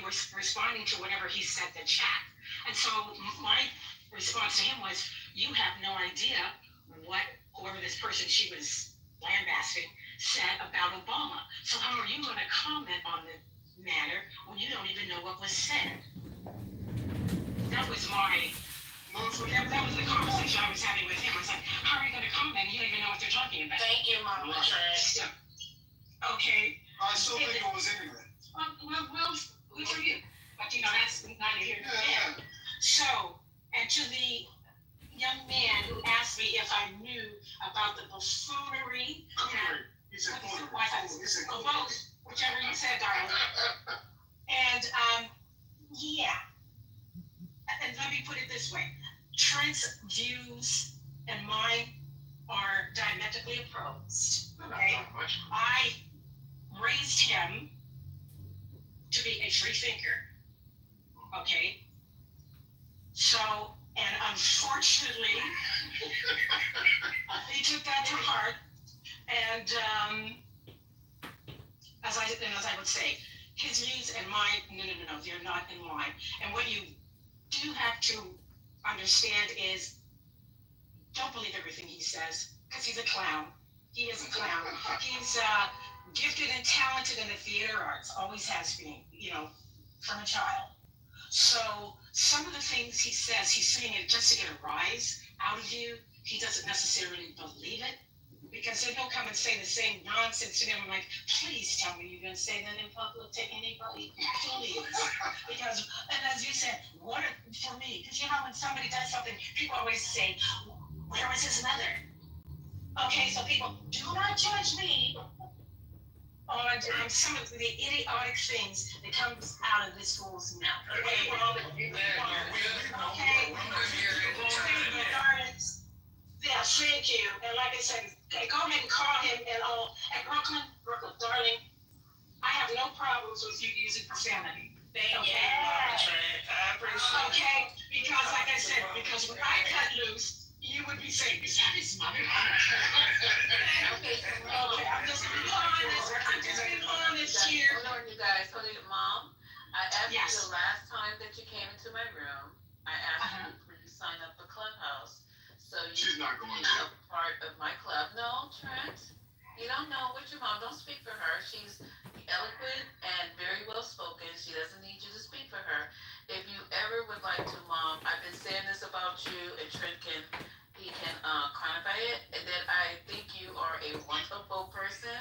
were responding to whatever he said in the chat. And so my response to him was, you have no idea what whoever this person she was lambasting said about Obama. So how are you going to comment on the matter when you don't even know what was said? That was my that was the conversation I was having with him. I was like, how are you going to comment? You don't even know what they're talking about. Thank you, Mama. Yeah. Okay. I still think it was ignorant. Well, good for you. But that's neither here nor there. So, and to the young man who asked me if I knew about the buffoonery. He said buffoonery. Both, whichever you said, darling. And yeah. And let me put it this way. Trent's views and mine are diametrically opposed. Okay? I raised him to be a free thinker. Okay? So, and unfortunately, he took that to heart. And as I would say, his views and mine, no, they're not in line. And what you do have to understand is, don't believe everything he says, because he's a clown. He is a clown. He's gifted and talented in the theater arts, always has been, from a child. So some of the things he says, he's saying it just to get a rise out of you. He doesn't necessarily believe it, because then he'll come and say the same nonsense to them. I'm like, please tell me you're going to say that in public to anybody. Please. Because, and as you said, for me, because when somebody does something, people always say, where was his mother? Okay, so people, do not judge me on some of the idiotic things that comes out of this fool's mouth. Okay, yeah, thank you. And like I said, go ahead and call him and all. And Brooklyn, darling, I have no problems with you using profanity. Thank you, Mama Trent. I appreciate it. Okay, because like I said, because when I cut loose, you would be saying, is that his mother? Okay, I'm just being honest here. Hold on, you guys. Hold on, Mom. I asked Yes. you the last time that you came into my room, I asked you to please sign up for Clubhouse. So She's not going be a part of my club. No, Trent, you don't know what your mom. Don't speak for her. She's eloquent and very well spoken. She doesn't need you to speak for her. If you ever would like to, Mom, I've been saying this about you, and Trent can quantify it, and that I think you are a wonderful person.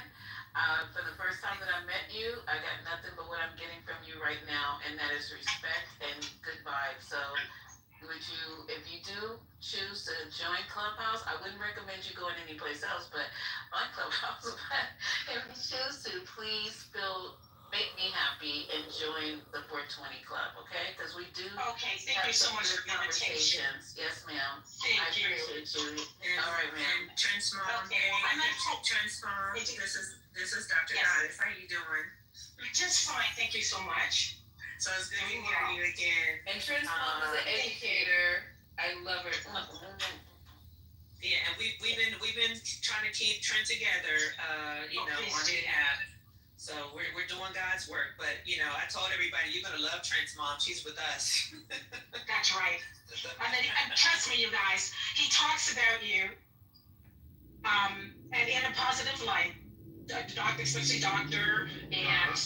For the first time that I met you, I got nothing but what I'm getting from you right now, and that is respect and good vibes. So if you do choose to join Clubhouse, I wouldn't recommend you going anyplace else, but on Clubhouse. But if you choose to, please make me happy and join the 420 Club, okay? Because we do. Okay, thank you so much for the invitation. Yes, ma'am. Thank you. I appreciate you. All right, ma'am. Trent's mom. Okay. Trent's mom. This is Dr. Yes. Goddess. How you doing? Just fine, thank you so much. So it's good to hear you again. And Trent's mom is an educator. I love her. Yeah, and we've been trying to keep Trent together, on the app. So we're doing God's work. But I told everybody, you're gonna love Trent's mom. She's with us. That's right. And trust me, you guys, he talks about you, and in a positive light. Doctor, especially Doctor and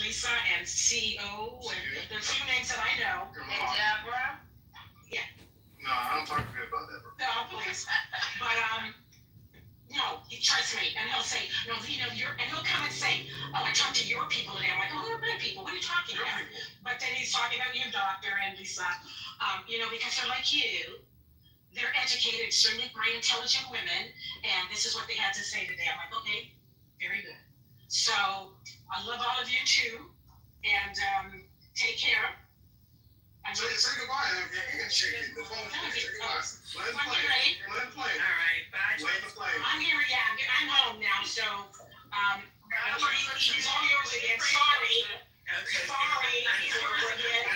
Lisa and CEO and the few names that I know. And Deborah. Yeah. No, I don't talk to me about that. No, please. But no, he trusts me, and he'll say, no, and he'll come and say, oh, I talked to your people today. I'm like, oh, they're my people. What are you talking about? But then he's talking about you, Doctor and Lisa, because they're like you. They're educated, extremely bright, intelligent women, and this is what they had to say today. I'm like, okay, very good. So I love all of you too, and take care. Say goodbye. Your hand shaking. The phone shaking. Say goodbye. Let him play. All right, bye. Let him play. I'm here, I'm home now, so he's all yours again. Sorry. Okay. Sorry, he's yours again.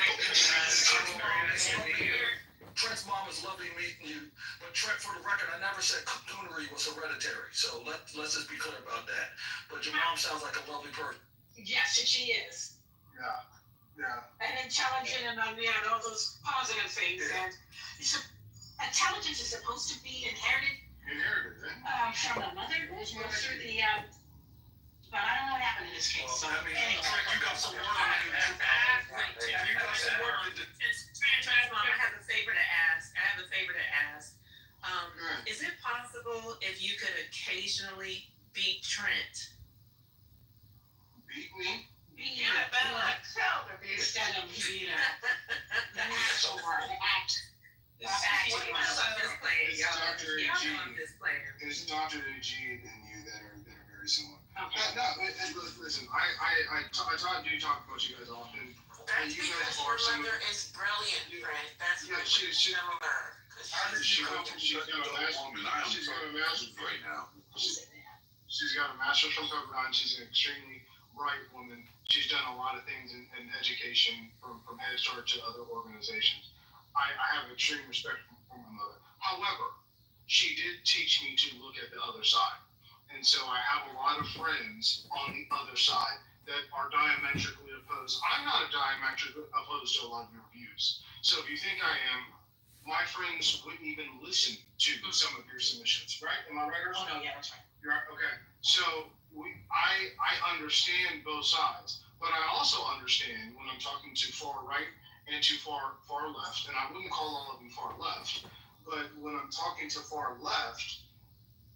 Trent's mom is lovely meeting you, but Trent, for the record, I never said cocoonery was hereditary, so let's just be clear about that. But your mom sounds like a lovely person. Yes, she is. Yeah. And intelligent and all those positive things. And so, intelligence is supposed to be inherited from the mother through the. But I don't know what happened in this case. Well, So that means anyway. you got some work to do. You got some work to do. Trans Mom, I have a favor to ask. Is it possible if you could occasionally beat Trent? Beat me? Yeah, better myself instead of so hard. I'm just playing, It's y'all. Dr. Y'all G. know I'm just playing. There's Dr. G and you that are very similar. Okay. Listen, I talk about you guys often. That's You because guys are your some. mother is brilliant, Frank. That's Yeah, what she. similar. How did she come from? She's got a master's. right now. She's got a master's from Pepperdine. She's an extremely bright woman. She's done a lot of things in education from Head Start to other organizations. I have extreme respect for my mother. However, she did teach me to look at the other side. And so I have a lot of friends on the other side that are diametrically opposed. I'm not diametrically opposed to a lot of your views. So if you think I am, my friends wouldn't even listen to some of your submissions, right? Am I right? Oh no, yeah, that's right. You're right. Okay. So I understand both sides, but I also understand when I'm talking to far right and to far left, and I wouldn't call all of them far left, but when I'm talking to far left,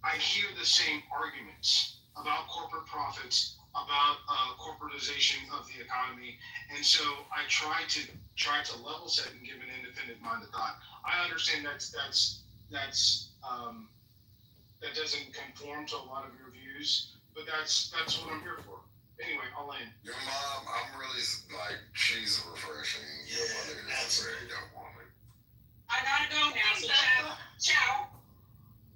I hear the same arguments about corporate profits, about corporatization of the economy, and so I try to level set and give an independent-minded thought. I understand that doesn't conform to a lot of your views, but that's what I'm here for. Anyway, I'll land. Your mom, I'm really like, she's refreshing. Your mother is a very young woman. I gotta go now. So ciao.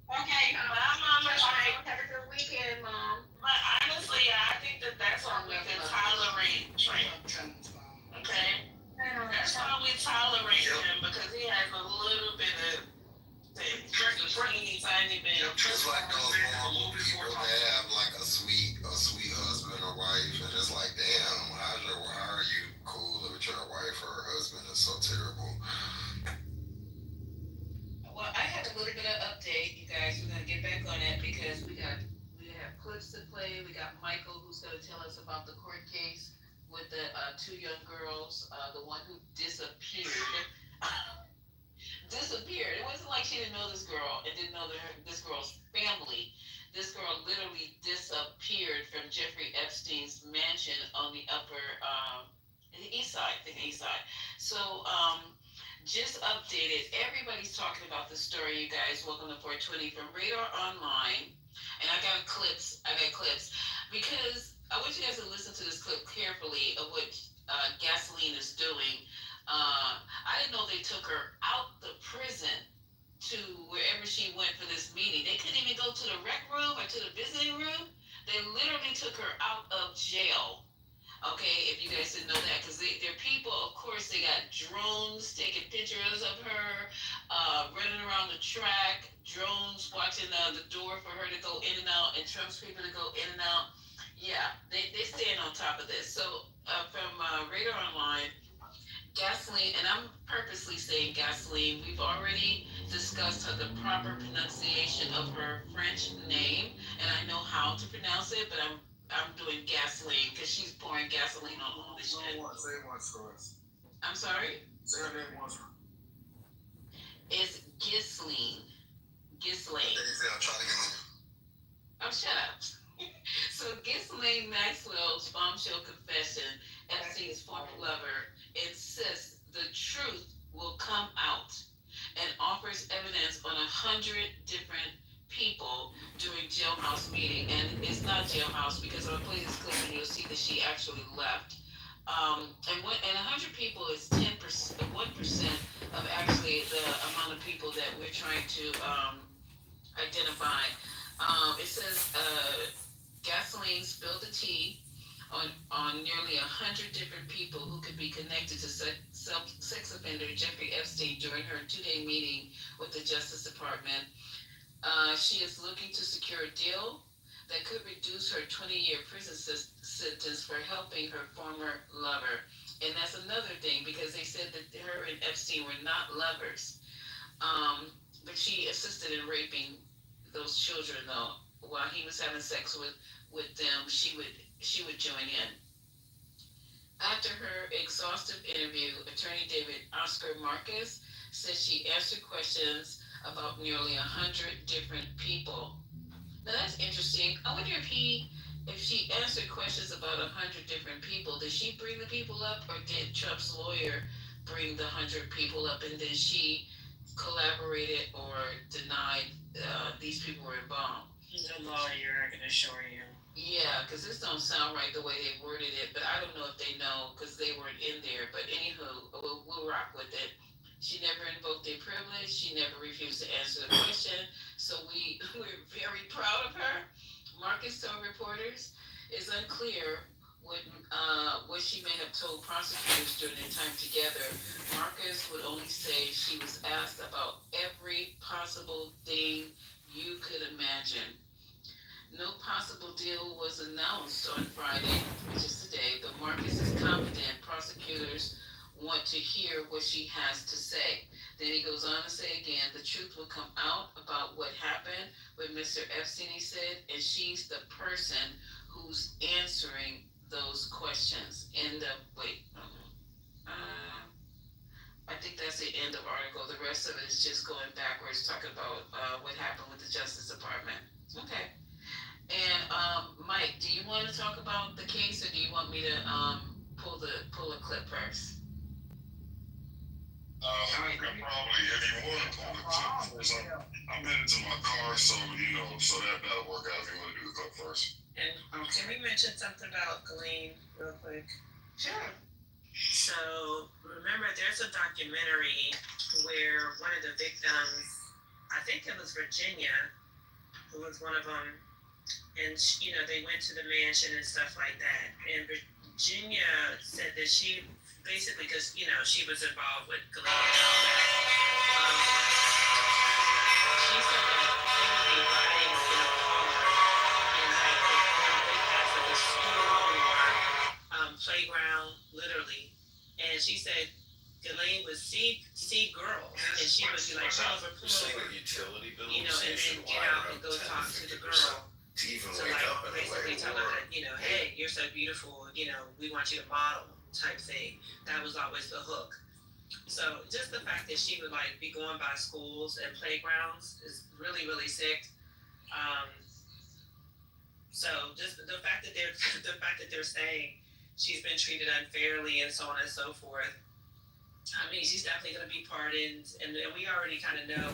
Okay. Bye, Mama. Have a good weekend, Mom. But honestly, I think that's why we can tolerate Trent. Okay? That's why we tolerate him, because he has a little bit of tiny bit. Just like those normal people that have like a sweet husband or wife, and it's like, damn, how are you cool with your wife or her husband is so terrible? Well, I had a little bit of update, you guys. We're gonna get back on that because we have clips to play. We got Michael who's gonna tell us about the court case with the two young girls, the one who disappeared. It wasn't like she didn't know this girl and didn't know this girl's family. This girl literally disappeared from Jeffrey Epstein's mansion on the east side, So, just updated. Everybody's talking about this story, you guys. Welcome to 420 from Radar Online. And I got clips because I want you guys to listen to this clip carefully of what Gasoline is doing. I didn't know they took her out the prison to wherever she went for this meeting. They couldn't even go to the rec room or to the visiting room. They literally took her out of jail. Okay, if you guys didn't know that, because they're people, of course, they got drones taking pictures of her, running around the track, drones watching the door for her to go in and out, and Trump's people to go in and out. Yeah, they stand on top of this. So from Radar Online, Gasoline, and I'm purposely saying Gasoline, we've already discussed the proper pronunciation of her French name, and I know how to pronounce it, but I'm doing Gasoline because she's pouring gasoline on all this shit. Say it once for us. I'm sorry? Say her name once. It's Ghislaine. I'm trying to get Oh, shut up. So Ghislaine Maxwell's bombshell confession, Epstein's former lover, insists the truth will come out and offers evidence on 100 different people during jailhouse meeting. And it's not jailhouse because I'll play this clip and you'll see that she actually left. And 100 people is 10%, 1% of actually the amount of people that we're trying to identify. It says Gasoline spilled the tea on nearly 100 different people who could be connected to sex offender Jeffrey Epstein during her 2-day meeting with the Justice Department. She is looking to secure a deal that could reduce her 20-year prison sentence for helping her former lover. And that's another thing because they said that her and Epstein were not lovers. Um, but she assisted in raping those children though. While he was having sex with them, she would join in. After her exhaustive interview, attorney David Oscar Marcus said she answered questions about nearly 100 different people. Now that's interesting. I wonder if she answered questions about 100 different people, did she bring the people up, or did Trump's lawyer bring the 100 people up, and then she collaborated or denied these people were involved? The lawyer, I can assure you. Yeah, because this don't sound right the way they worded it, but I don't know if they know because they weren't in there. But anywho, we'll rock with it. She never invoked a privilege. She never refused to answer the question. So we're very proud of her. Marcus told reporters it's unclear what she may have told prosecutors during their time together. Marcus would only say she was asked about every possible thing you could imagine. No possible deal was announced on Friday, which is today, but Marcus is confident prosecutors want to hear what she has to say. Then he goes on to say again, the truth will come out about what happened with Mr. Epstein, he said, and she's the person who's answering those questions. End of, wait, I think that's the end of article. The rest of it is just going backwards, talking about what happened with the Justice Department. Okay. And Mike, do you want to talk about the case, or do you want me to pull a clip first? I probably, if you want to pull the clip first, I'm headed to my car, so so that'll work out if you want to do the clip first. And can we mention something about Ghislaine real quick? Sure. So remember, there's a documentary where one of the victims, I think it was Virginia, who was one of them, and they went to the mansion and stuff like that. And Virginia said that she basically, because she was involved with Ghislaine and all that. She said that they would be riding in a car, and like they passed like a school or playground, literally. And she said Ghislaine would see girls, and she would be like, "Oh, we're pulling over," and get out and go talk to the girl. To even So wake like up in a basically way, tell her, hey, you're so beautiful, we want you to model type thing. That was always the hook. So just the fact that she would like be going by schools and playgrounds is really, really sick. So just the fact that they're saying she's been treated unfairly and so on and so forth. I mean, she's definitely going to be pardoned, and we already kind of know,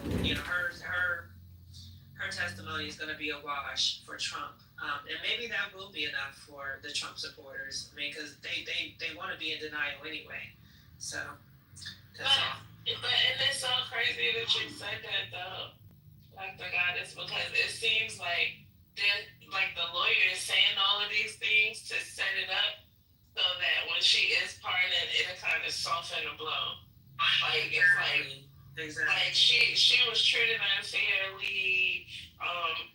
her testimony is going to be a wash for Trump. And maybe that will be enough for the Trump supporters. I mean, because they want to be in denial anyway. So that's all. And it's so crazy that you said that though, Dr. Goddess, because it seems like the lawyer is saying all of these things to set it up so that when she is pardoned, it'll kind of soften the blow. Like it's like. Exactly. Like she was treated unfairly.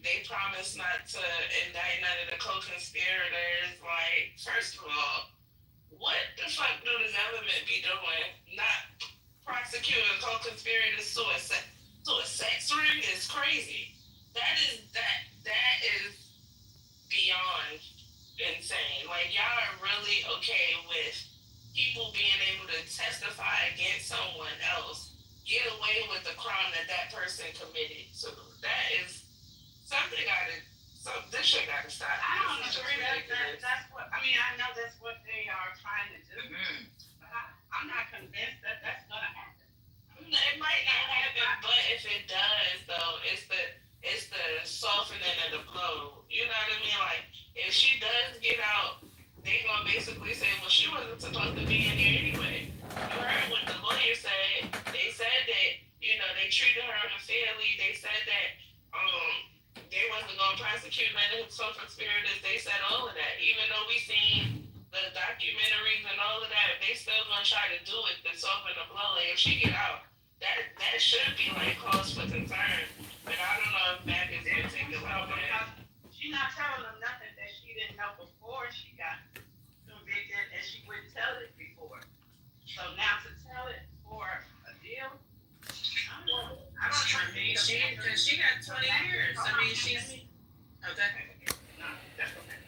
They promised not to indict none of the co-conspirators. Like, first of all, what the fuck do the government be doing? Not prosecuting co-conspirators to a sex ring is crazy. That is beyond insane. Like, y'all are really okay with people being able to testify against someone else, get away with the crime that person committed. So that is something this shit gotta stop. I don't agree. That's what I mean. I know that's what they are trying to do, but I'm not convinced that that's gonna happen. It might not happen, but if it does, though, it's the softening of the blow. You know what I mean? Like, if she does get out, they gonna basically say, well, she wasn't supposed to be in here anyway. You heard what the lawyer said. They said that, they treated her unfairly. They said that they wasn't gonna prosecute none of the co-conspirators. They said all of that. Even though we seen the documentaries and all of that, they still gonna try to do it to soften the blow. Like, if she get out, that should be like cause for concern. But I don't know if Mac is gonna take it well. She's not telling them nothing that she didn't know, before she got convicted and she wouldn't tell it before. So now to tell it for a deal, I don't I mean, she got 20 years. I mean, she's okay. No, that's okay.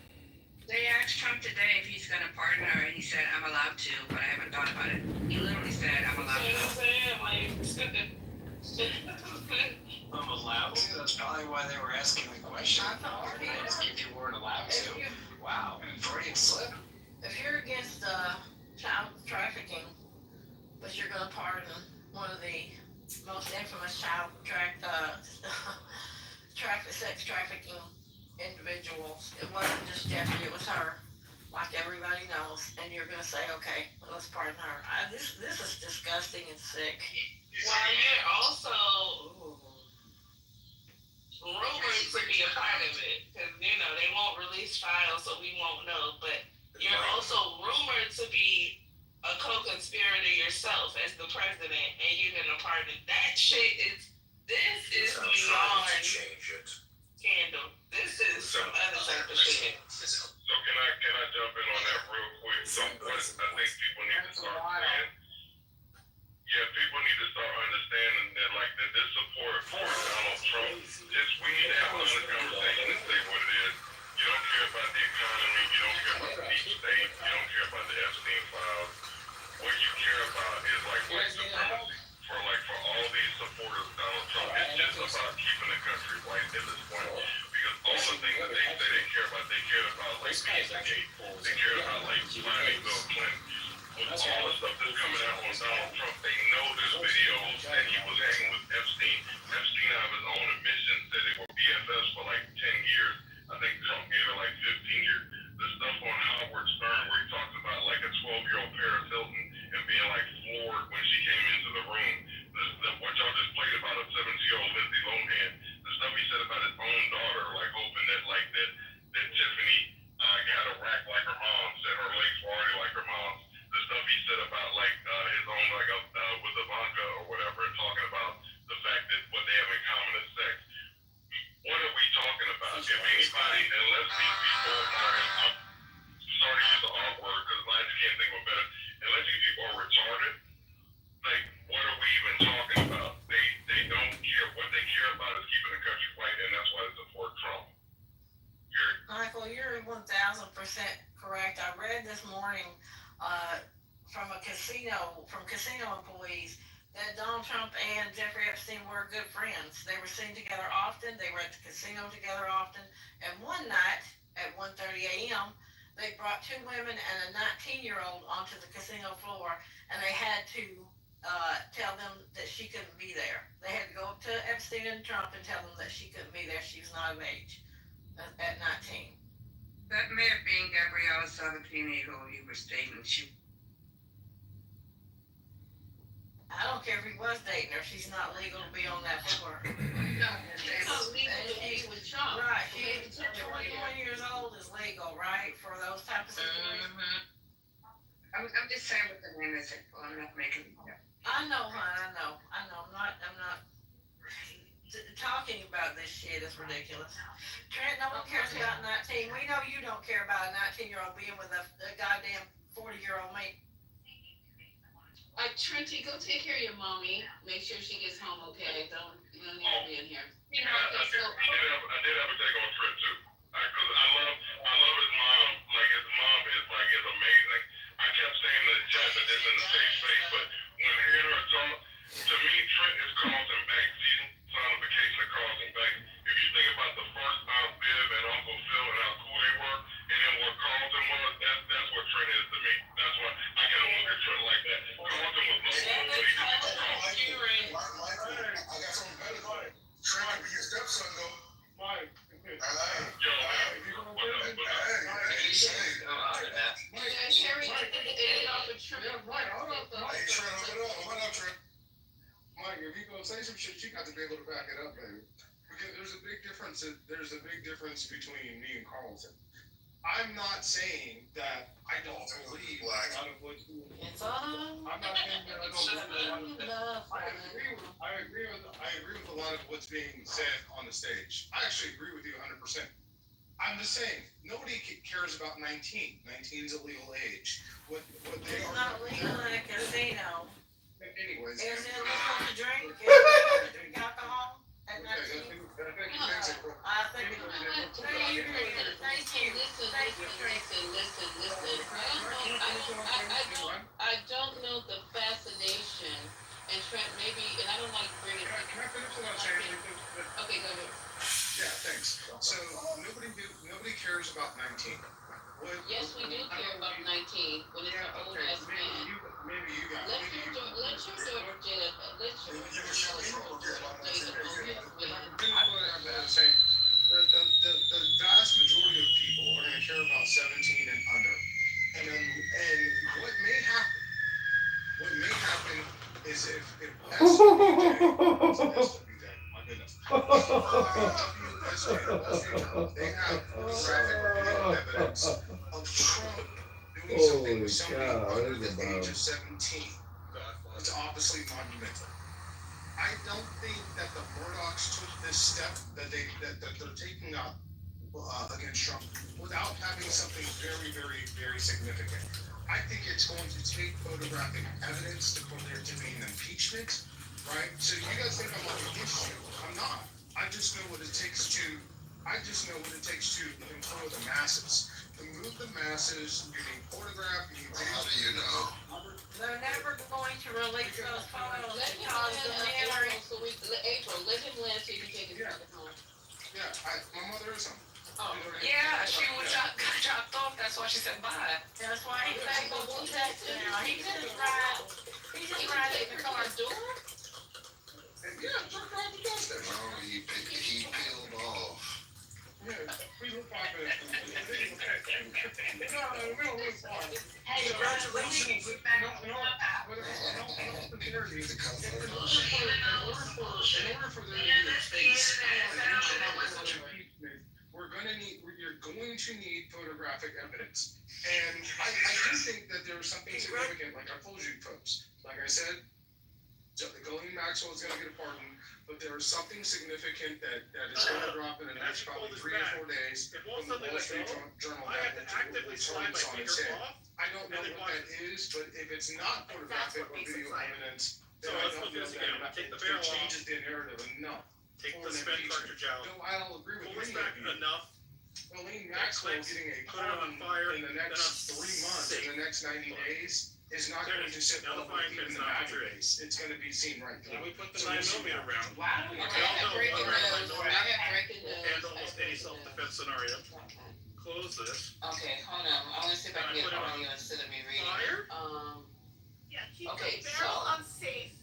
They asked Trump today if he's going to pardon her, and he said, "I'm allowed to, but I haven't thought about it." He literally said, "I'm allowed to." I'm allowed to. That's probably why they were asking the question. If you weren't allowed to. Wow. Freudian slip. If you're against child trafficking, but you're going to pardon one of the most infamous sex trafficking individuals, it wasn't just Jeffrey, it was her, like everybody knows, and you're going to say, okay, let's pardon her. This is disgusting and sick. Well, you're also rumored to be a part of it, because, they won't release files, so we won't know, but you're also rumored to be a co-conspirator yourself as the president, and you're gonna pardon. That shit this is beyond Change it. scandal. This is some other type of shit. So can I jump in on that real quick? So what I think people need to start saying, people need to start understanding that that this support for Donald Trump, we need to have a honest conversation and say what it is. You don't care about the economy, you don't care about the deep state, you don't care about the Epstein files. What you care about is white supremacy. For all these supporters of Donald Trump, it's just about keeping the country white at this point. Because all the things that they say they care about, they care about Pizzagate, they care about finding Bill Clinton. With all the stuff that's coming out on Donald Trump, they know there's videos that he was hanging with Epstein. Epstein, out of his own admission, said they were BFFs for 10 years. I think Trump gave it 15 years. The stuff on Howard Stern where he talks about a 12-year-old Paris Hilton and being floored when she came into the room. What y'all just played about a 17-year-old Lindsay Lohan, the stuff he said about his own daughter, hoping that Tiffany had a rack like her mom, said her legs were already like her mom's. The stuff he said about his own with Ivanka or whatever, and talking about the fact that what they have in common is sex. What are we talking about? If anybody, unless these people are, I'm sorry to use the R word because I just can't think of a better, unless these people are retarded, what are we even talking about? They don't care. What they care about is keeping the country white, and that's why they support Trump. Michael, you're 1,000% correct. I read this morning from casino employees that Donald Trump and Jeffrey Epstein were good friends. They were seen together often. They were at the casino together often. And one night at 1:30 a.m., they brought two women and a 19-year-old onto the casino floor, and they had to tell them that she couldn't be there. They had to go up to Epstein and Trump and tell them that she couldn't be there. She was not of age at 19. That may have been Gabriella Sabatini, who you were stating. I don't care if he was dating her. She's not legal to be on that floor. No, it's not legal to be with Trump. Right. She's 21 years old is legal, right, for those type of situations. I'm just saying what the name is. Well, I'm not making it up. I know, hon. I know. I'm not talking about this shit is ridiculous. Trent, no one cares about 19. We know you don't care about a 19-year-old being with a goddamn 40-year-old mate. Trenty, go take care of your mommy. Make sure she gets home okay. You don't need to be in here. I did have a take on Trent too. Because I love his mom. His mom is amazing. I kept saying in the chat that this is in the safe space, but when hearing her talk, to me, Trent is Carlton Banks. He's personification of Carlton Banks. If you think about the first Aunt Viv and Uncle Phil and how cool they were, and then what Carlton was, that's what Trent is to me. That's why I kind of look at Trent like that. Carlton was no cool, but he just was Carlton. I got something better for you. Trent could be your stepson, though. Mike. Yo, man. Sherry, it off with Trent. Mike, if you gonna say some shit, you got to be able to back it up, baby. Because there's a big difference. There's a big difference between me and Carlton. I'm not saying that I don't believe a lot of what's going on. It's all. I'm not saying that I don't believe a lot of things. I agree with a lot of what's being said on the stage. I actually agree with you 100%. I'm just saying, nobody cares about 19. 19 is a legal age. What they It's are. not legal in a casino. Anyways. Is it legal to drink? Is it legal to drink alcohol at 19? I think thank you, I don't know the fascination, and Trent maybe, and I don't like bringing. Can I finish what I'm saying? Okay, go ahead. Yeah, thanks. So nobody cares about 19. Yes, we do care about 19 when it's an old ass man. Maybe you got. Let your daughter, let your daughter, The vast majority of people are going to care about 17 and under. And what may happen is if SWJ, my goodness, WSJ, they have photographic video evidence of Trump doing something with somebody under the age of 17. It's obviously monumental. I don't think that the Murdochs took this step that they're taking up against Trump without having something very, very, very significant. I think it's going to take photographic evidence to put there to be an impeachment, right? So you guys think I'm like against you? I'm not. I just know what it takes to empower the masses. To move the masses, you need photograph, you need video. How do you know? They're never going to release those photos Let him because the men are. land, April, let him land so you can take his mother home. Yeah, my mother is home. Oh, Yeah, she was dropped off. That's why she said bye. That's why he's able to text now. He just ride in the car. And yeah, Trump drive the bus there. No, he peeled off. Yeah, we look 5 minutes. No, we don't look far. Hey, congratulations. In order for there to be a space, you're going to need photographic evidence. And I do think that there's something significant, like I told you folks. Like I said, Ghislaine Maxwell is going to get a pardon, but there is something significant that is going to drop in the next probably 3 or 4 days from the Wall Street Journal that will turn this on its head. I don't know what that is, but if it's not photographic or video evidence, then I don't know that it changes the narrative enough. Take the spent cartridge out. No, I don't agree with Pull this any back of you. enough. Ghislaine Maxwell getting a Put it on pardon fire, in the next 3 months, in the next 90 days, is not going to sit well with even the MAGA base. It's going to be seen right Then through. we put the 9mm round. I have breaking news. We'll handle almost any self-defense scenario. Close this. Okay, hold on. I want to see if I can get audio instead of me reading. Fire. Yeah, keep Okay, the barrel so- unsafe.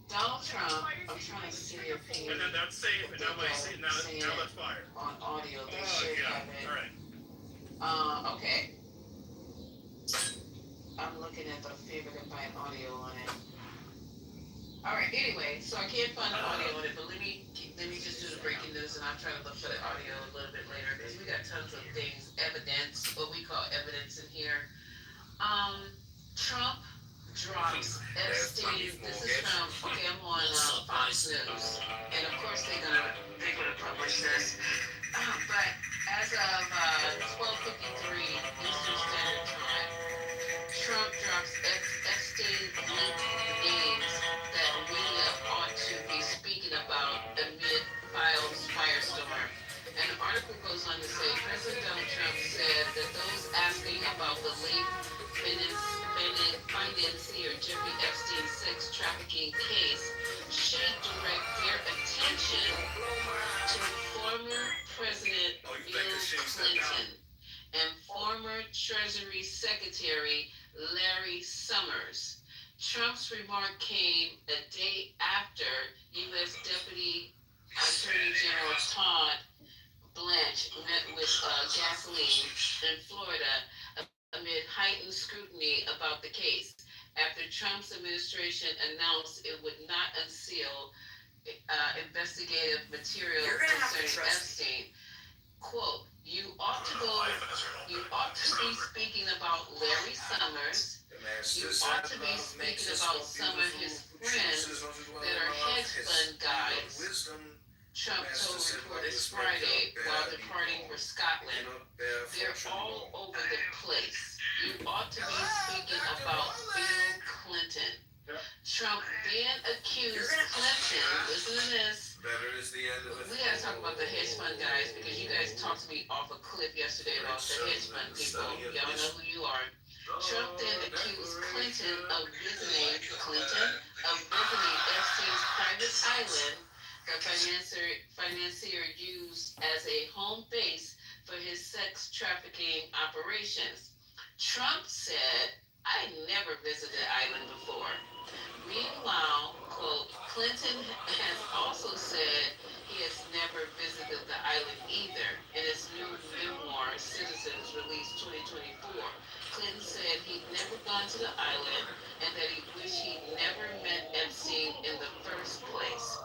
Donald Trump, I'm trying to see if he, And then that's safe, and now my now let's fire. on audio, they Oh, should yeah, have it. alright. Okay. I'm looking at the favorite and find audio on it. Alright, anyway, so I can't find the audio on it, but let me just do the breaking news and I'll try to look for the audio a little bit later, because we got tons of things, evidence, what we call evidence in here. Trump drops Epstein, this is from, okay, I'm on Fox News, and of course they're gonna publish this. But as of 12:53 Eastern Standard Time, Trump drops Epstein linked names that media ought to be speaking about amid firestorm. And the article goes on to say, President Donald Trump said that those asking about the late financier Jeffrey Epstein's sex trafficking case should direct their attention to former President Bill Clinton and former Treasury Secretary Larry Summers. Trump's remark came a day after U.S. Deputy Attorney General Todd Blanche met with Gasoline in Florida amid heightened scrutiny about the case, after Trump's administration announced it would not unseal investigative material concerning Epstein. Quote, you ought to be speaking about Larry Summers. You ought to be speaking about some of his friends that are hedge fund guys. Trump told reporters Friday while departing for Scotland, "They're all over the place. You ought to be speaking about Bill Clinton." Trump then accused Clinton, listen to this, Better is the end of it. we gotta talk about the hedge fund guys because you guys talked to me off a cliff yesterday about the hedge fund people. Y'all know who you are. Trump then accused Clinton of visiting Epstein's private island, the financier used as a home base for his sex trafficking operations. Trump said, "I never visited the island before." Meanwhile, quote, Clinton has also said he has never visited the island either. In his new memoir, Citizens, released 2024, Clinton said he'd never gone to the island and that he wished he'd never met Epstein in the first place.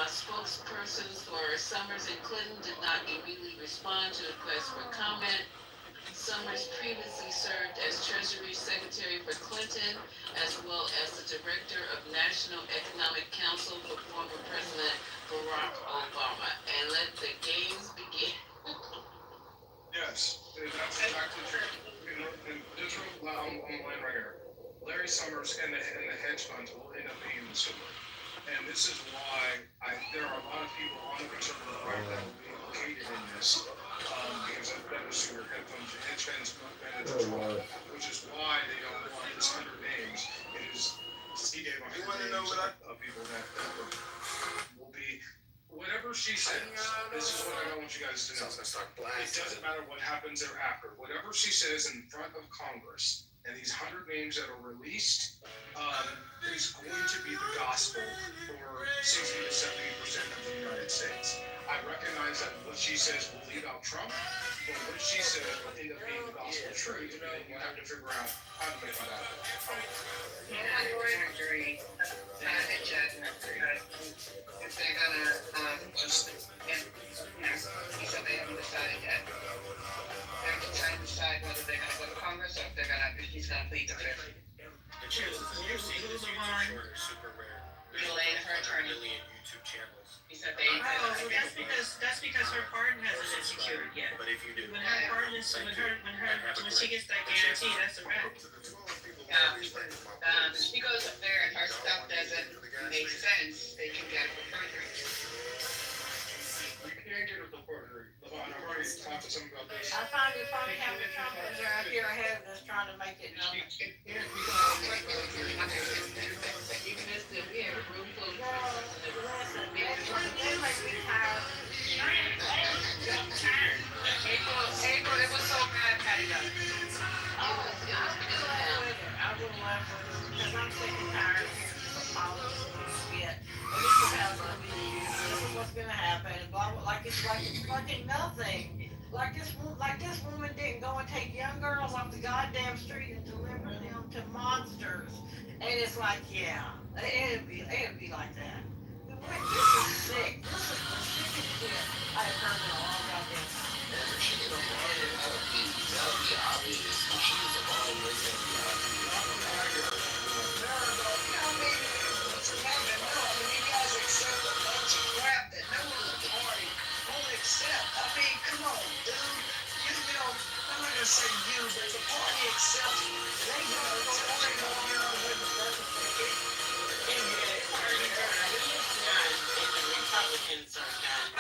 Spokespersons for Summers and Clinton did not immediately respond to requests for comment. Summers previously served as Treasury Secretary for Clinton, as well as the Director of National Economic Council for former President Barack Obama. And let the games begin. Yes, that's exactly true. And just real loud on the line right here. Larry Summers and the hedge funds will end up being the story. And this is why there are a lot of people on the conservative right that will be implicated in this, because that was your hedge funds managers, which is why they don't want this 100 names. It is he gave 100 names of people that will be whatever she says. This is what I want you guys to know. It doesn't matter what happens thereafter. Whatever she says in front of Congress and these 100 names that are released is going to be the gospel for 60 to 70% of the United States. I recognize that what she says will leave out Trump, but what she says will end up being the gospel truth, and then you have to figure out how to make it happen. Yeah, I agree. Not a judgment, because if they're gonna, and, he said they haven't decided yet. They're trying to decide whether they're gonna go to Congress or if he's gonna plead the fifth. Who's the one? Elaine, her attorney. He said they. Oh, well, that's because her pardon hasn't been secured yet. But if you do. When her pardon is, when she gets that guarantee, that's a wrap. She goes up there and her stuff doesn't make sense, they can get it for perjury. You can't get it for perjury. LeVon, I've already talked to someone about this. I find it funny how the Trumpers are up here ahead of us trying to make it known. You missed it. We have a room full of Listen, they make me tired. April, it was so bad, Patty. I will laugh with it, because I'm sick and tired of hearing some politics shit. Well, this is how it's gonna be, this is what's gonna happen, and blah, blah, like it's fucking nothing. Like this woman didn't go and take young girls off the goddamn street and deliver them to monsters. And it's like, yeah, it'd be like that. This is sick. This is the sickest shit I've heard in a long goddamn time. Say you, but the party accepts. They go Republicans are done.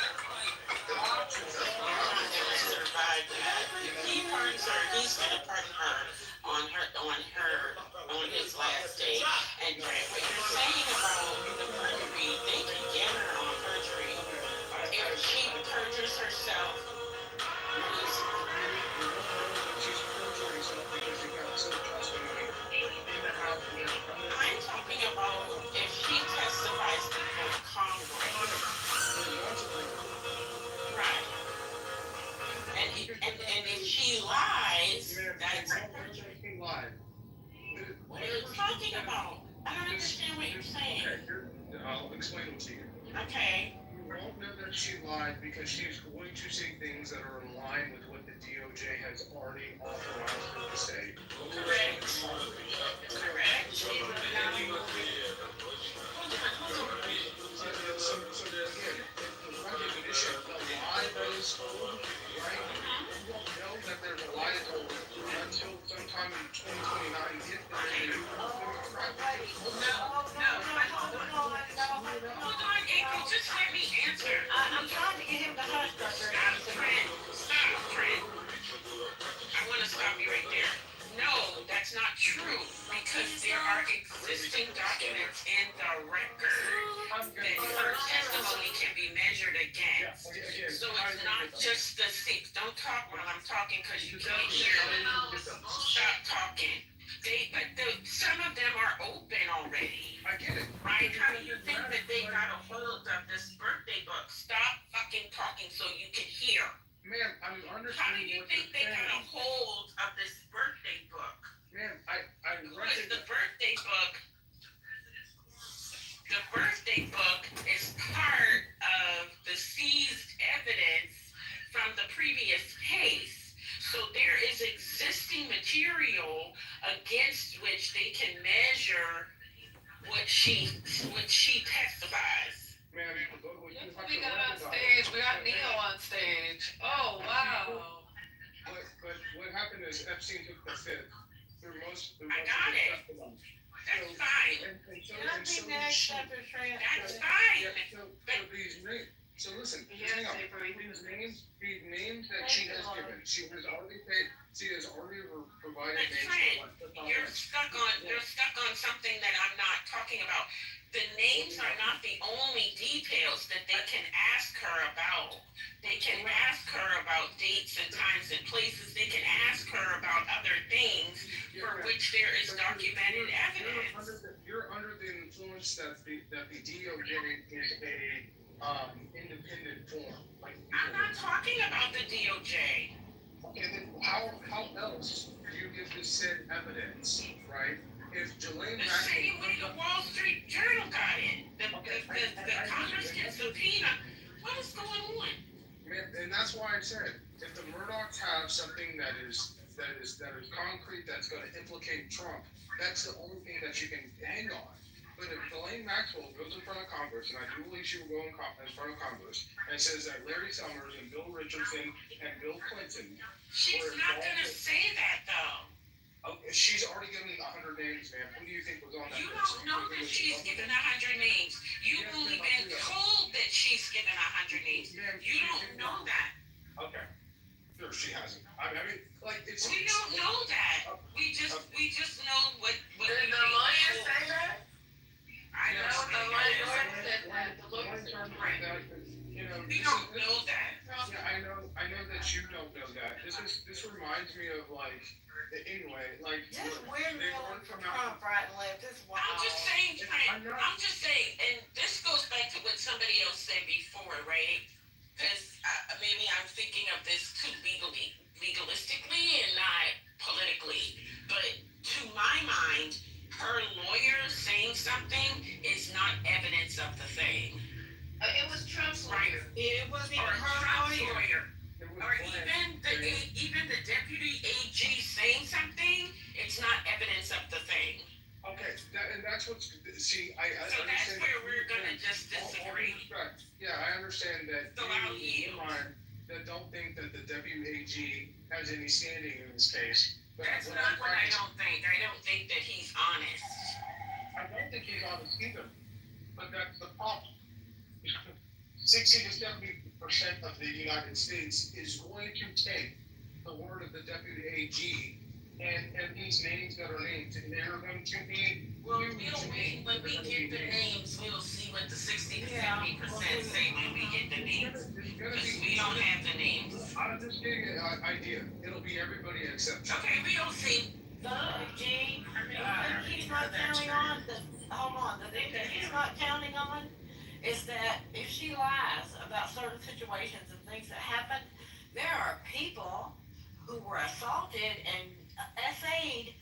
Survived that. He pardons her. He's gonna pardon her on his last day. And what you're saying about the perjury, they can get her on perjury. If she perjures herself. I'm talking about if she testifies before Congress. Right. And if she lies, that's perjury. What are you talking about? I don't understand what you're saying. I'll explain it to you. Okay. You won't know that she lied because she's going to say things that are in line with what the DOJ has already authorized her to say. Correct. So again, are existing documents in the record that her testimony can be measured against. So it's not just the six. Don't talk while I'm talking because you can't hear me. Stop talking. Some of them are open already. I get it. Right? How do you think that they got a hold of this birthday book? Stop fucking talking so you can hear. Ma'am, I'm How do understanding you what think you're they got a saying. hold of this birthday book? Ma'am, I Because read the birthday book is part of the seized evidence from the previous case. So there is existing material against which they can measure what she testifies. Ma'am, but what you Look have who we to got on recognize- stage. We got Neil on stage. Oh, wow. But what happened is Epstein took the fifth through most. I got it. That's fine. You'll be next after Trent. That's fine. So listen, Yes, hang on. Avery. These names that she has given, she has already provided But names. Trent, you're stuck on something that I'm not talking about. The names are not the only details that they can ask her about. They can ask her about dates and times and places. They can ask her about other things for which there is documented evidence. You're under the influence that the DOJ is a independent form. Like, I'm not talking about the DOJ. okay, then how else do you get this said evidence, right? If Jelaine The same way the Wall Street Journal got it. The Congress can subpoena. What is going on? And that's why I said, if the Murdochs have something that is concrete, that's going to implicate Trump, that's the only thing that you can hang on. But if Ghislaine Maxwell goes in front of Congress, and I do believe she will go in front of Congress, and says that Larry Summers and Bill Richardson and Bill Clinton, She's not gonna say that though. she's already given 100 names, man. Who do you think was on that You list? don't know that she's given 100 names. You've only been told that she's given 100 names. You don't know that. Okay. Sure, she hasn't. I mean, like, it's. We don't know that. We just know what Did we the lawyer say that? I No, don't the know. lawyer said that. The lawyer said that. You know, We don't know that. Yeah, I know that you don't know that. This reminds me of like, anyway, like. Just look, weird they Trump want to come out- right and left. This is wild. I'm just saying, I'm not- I'm just saying, and this goes back to what somebody else said before, right? Because maybe I'm thinking of this too legalistically and not politically. But to my mind, her lawyer saying something is not evidence of the thing. It was Trump's lawyer. It wasn't even Or her Trump's lawyer. lawyer. It was Or planned. even the deputy AG saying something, it's not evidence of the thing. Okay, and that's what's, see, I So that's understand. where we're gonna just All due disagree. respect. Yeah, I understand that. So I'll you, yield. Mine, that don't think that the WAG has any standing in this case. But That's what not I'm what trying I to- don't think. I don't think that he's honest. I don't think he's honest either, but that's the problem. 60 to 70% of the United States is going to take the word of the deputy AG and these names that are named, and they're going to be. Well, when we get the names, we'll see what the 60 to 70% say when we get the names. Because we don't have the names. I'll just give you an idea. It'll be everybody except Trump. Okay, we'll see. The thing he's not counting on, hold on, the thing that he's not counting on is that if she lies about certain situations and things that happened, there are people who were assaulted and essayed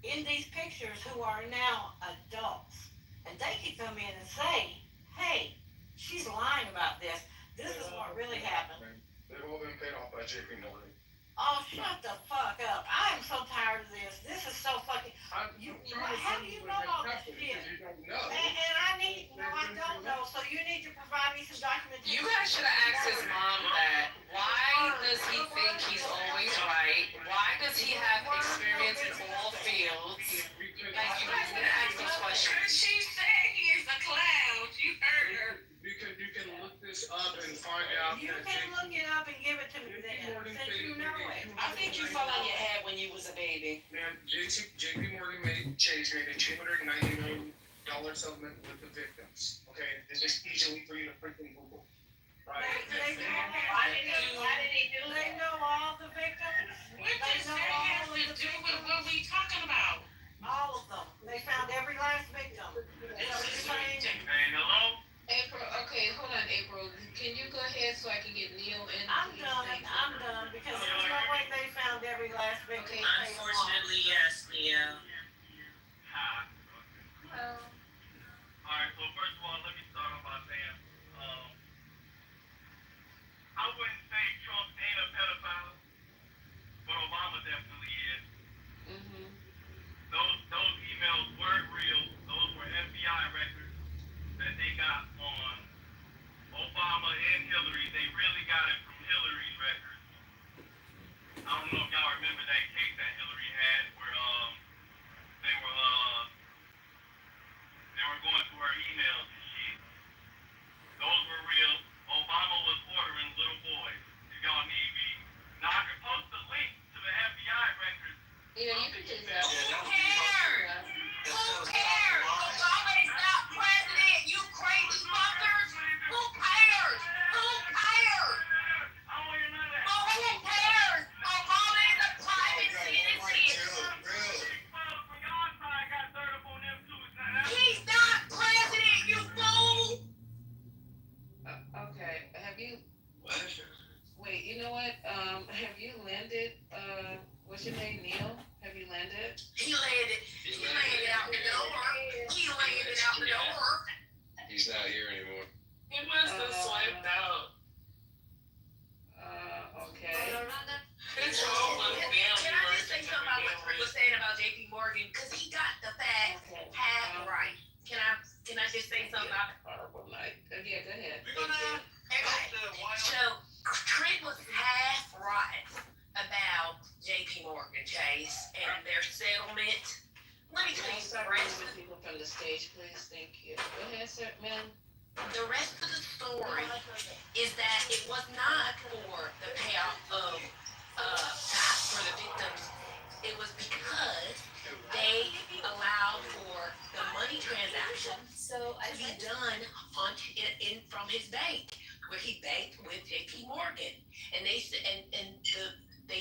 in these pictures who are now adults. And they could come in and say, hey, she's lying about this. This is what really happened. They've all been paid off by JP Morgan. Oh, shut the fuck up. I am so tired of this. This is so fucking, how do you know all this shit? Because you don't know. And I need, no, I don't know, so you need to provide me some documentation. You guys should have asked his mom that. Why does he think he's always right? Why does he have experience in all fields? Like, you guys gotta ask these questions. She said he is a clown. You heard her. You can look this up and find out. You that can JP look it up and give it to me then, Morgan since paid you know it. I think you fell on your head when you was a baby? Man, JP Morgan Chase made a $290 million settlement with the victims. Okay, this is easily for you to freaking Google. Right? They know Why did he do they that? know all the victims. What does that have to do with what we talking about? All of them. They found every last victim. This is ridiculous. Hey, hello? April, okay, hold on, April. Can you go ahead so I can get Neil in? I'm done, because there's no way they found every last victim. Okay. Unfortunately, yes, Leo. Hello. Alright, so first of all, let me start off by saying, I wouldn't say Trump ain't a pedophile, but Obama definitely is. Mm-hmm. Those emails weren't real. Those were FBI records that they got on Obama and Hillary. They really got it from Hillary's records. I don't know if y'all remember that case that Hillary had where they were going through her emails and shit. Those were real. Obama was ordering little boys. If y'all need me, now I can post the link to the FBI records. Yeah, you can do that. Who cares? Who cares? Obama is not president, you crazy fuckers. Who cares? Who cares? I don't hear none of that. Oh, who cares? Obama is a private citizen. From y'all side got dirt up on them too. He's not president, you fool. Okay, have you, wait, you know what, have you landed, what's your name, Neil? Have you landed? He landed out the door. He landed out the door. He's not here anymore. He must have swiped out. Okay. His phone was down. Can I just say something about what Chris was saying about JP Morgan? Because he got the facts half right. Can I just say something about Horrible night. Yeah, go ahead. So Trent was half right about JP Morgan Chase and their settlement. Let me tell you Stop something. removing people from the stage, please. Thank you. Go ahead, sir, ma'am. The rest of the story is that it was not for the payout of for the victims. It was because they allowed for the money transactions to be done from his bank, where he banked with JP Morgan, and they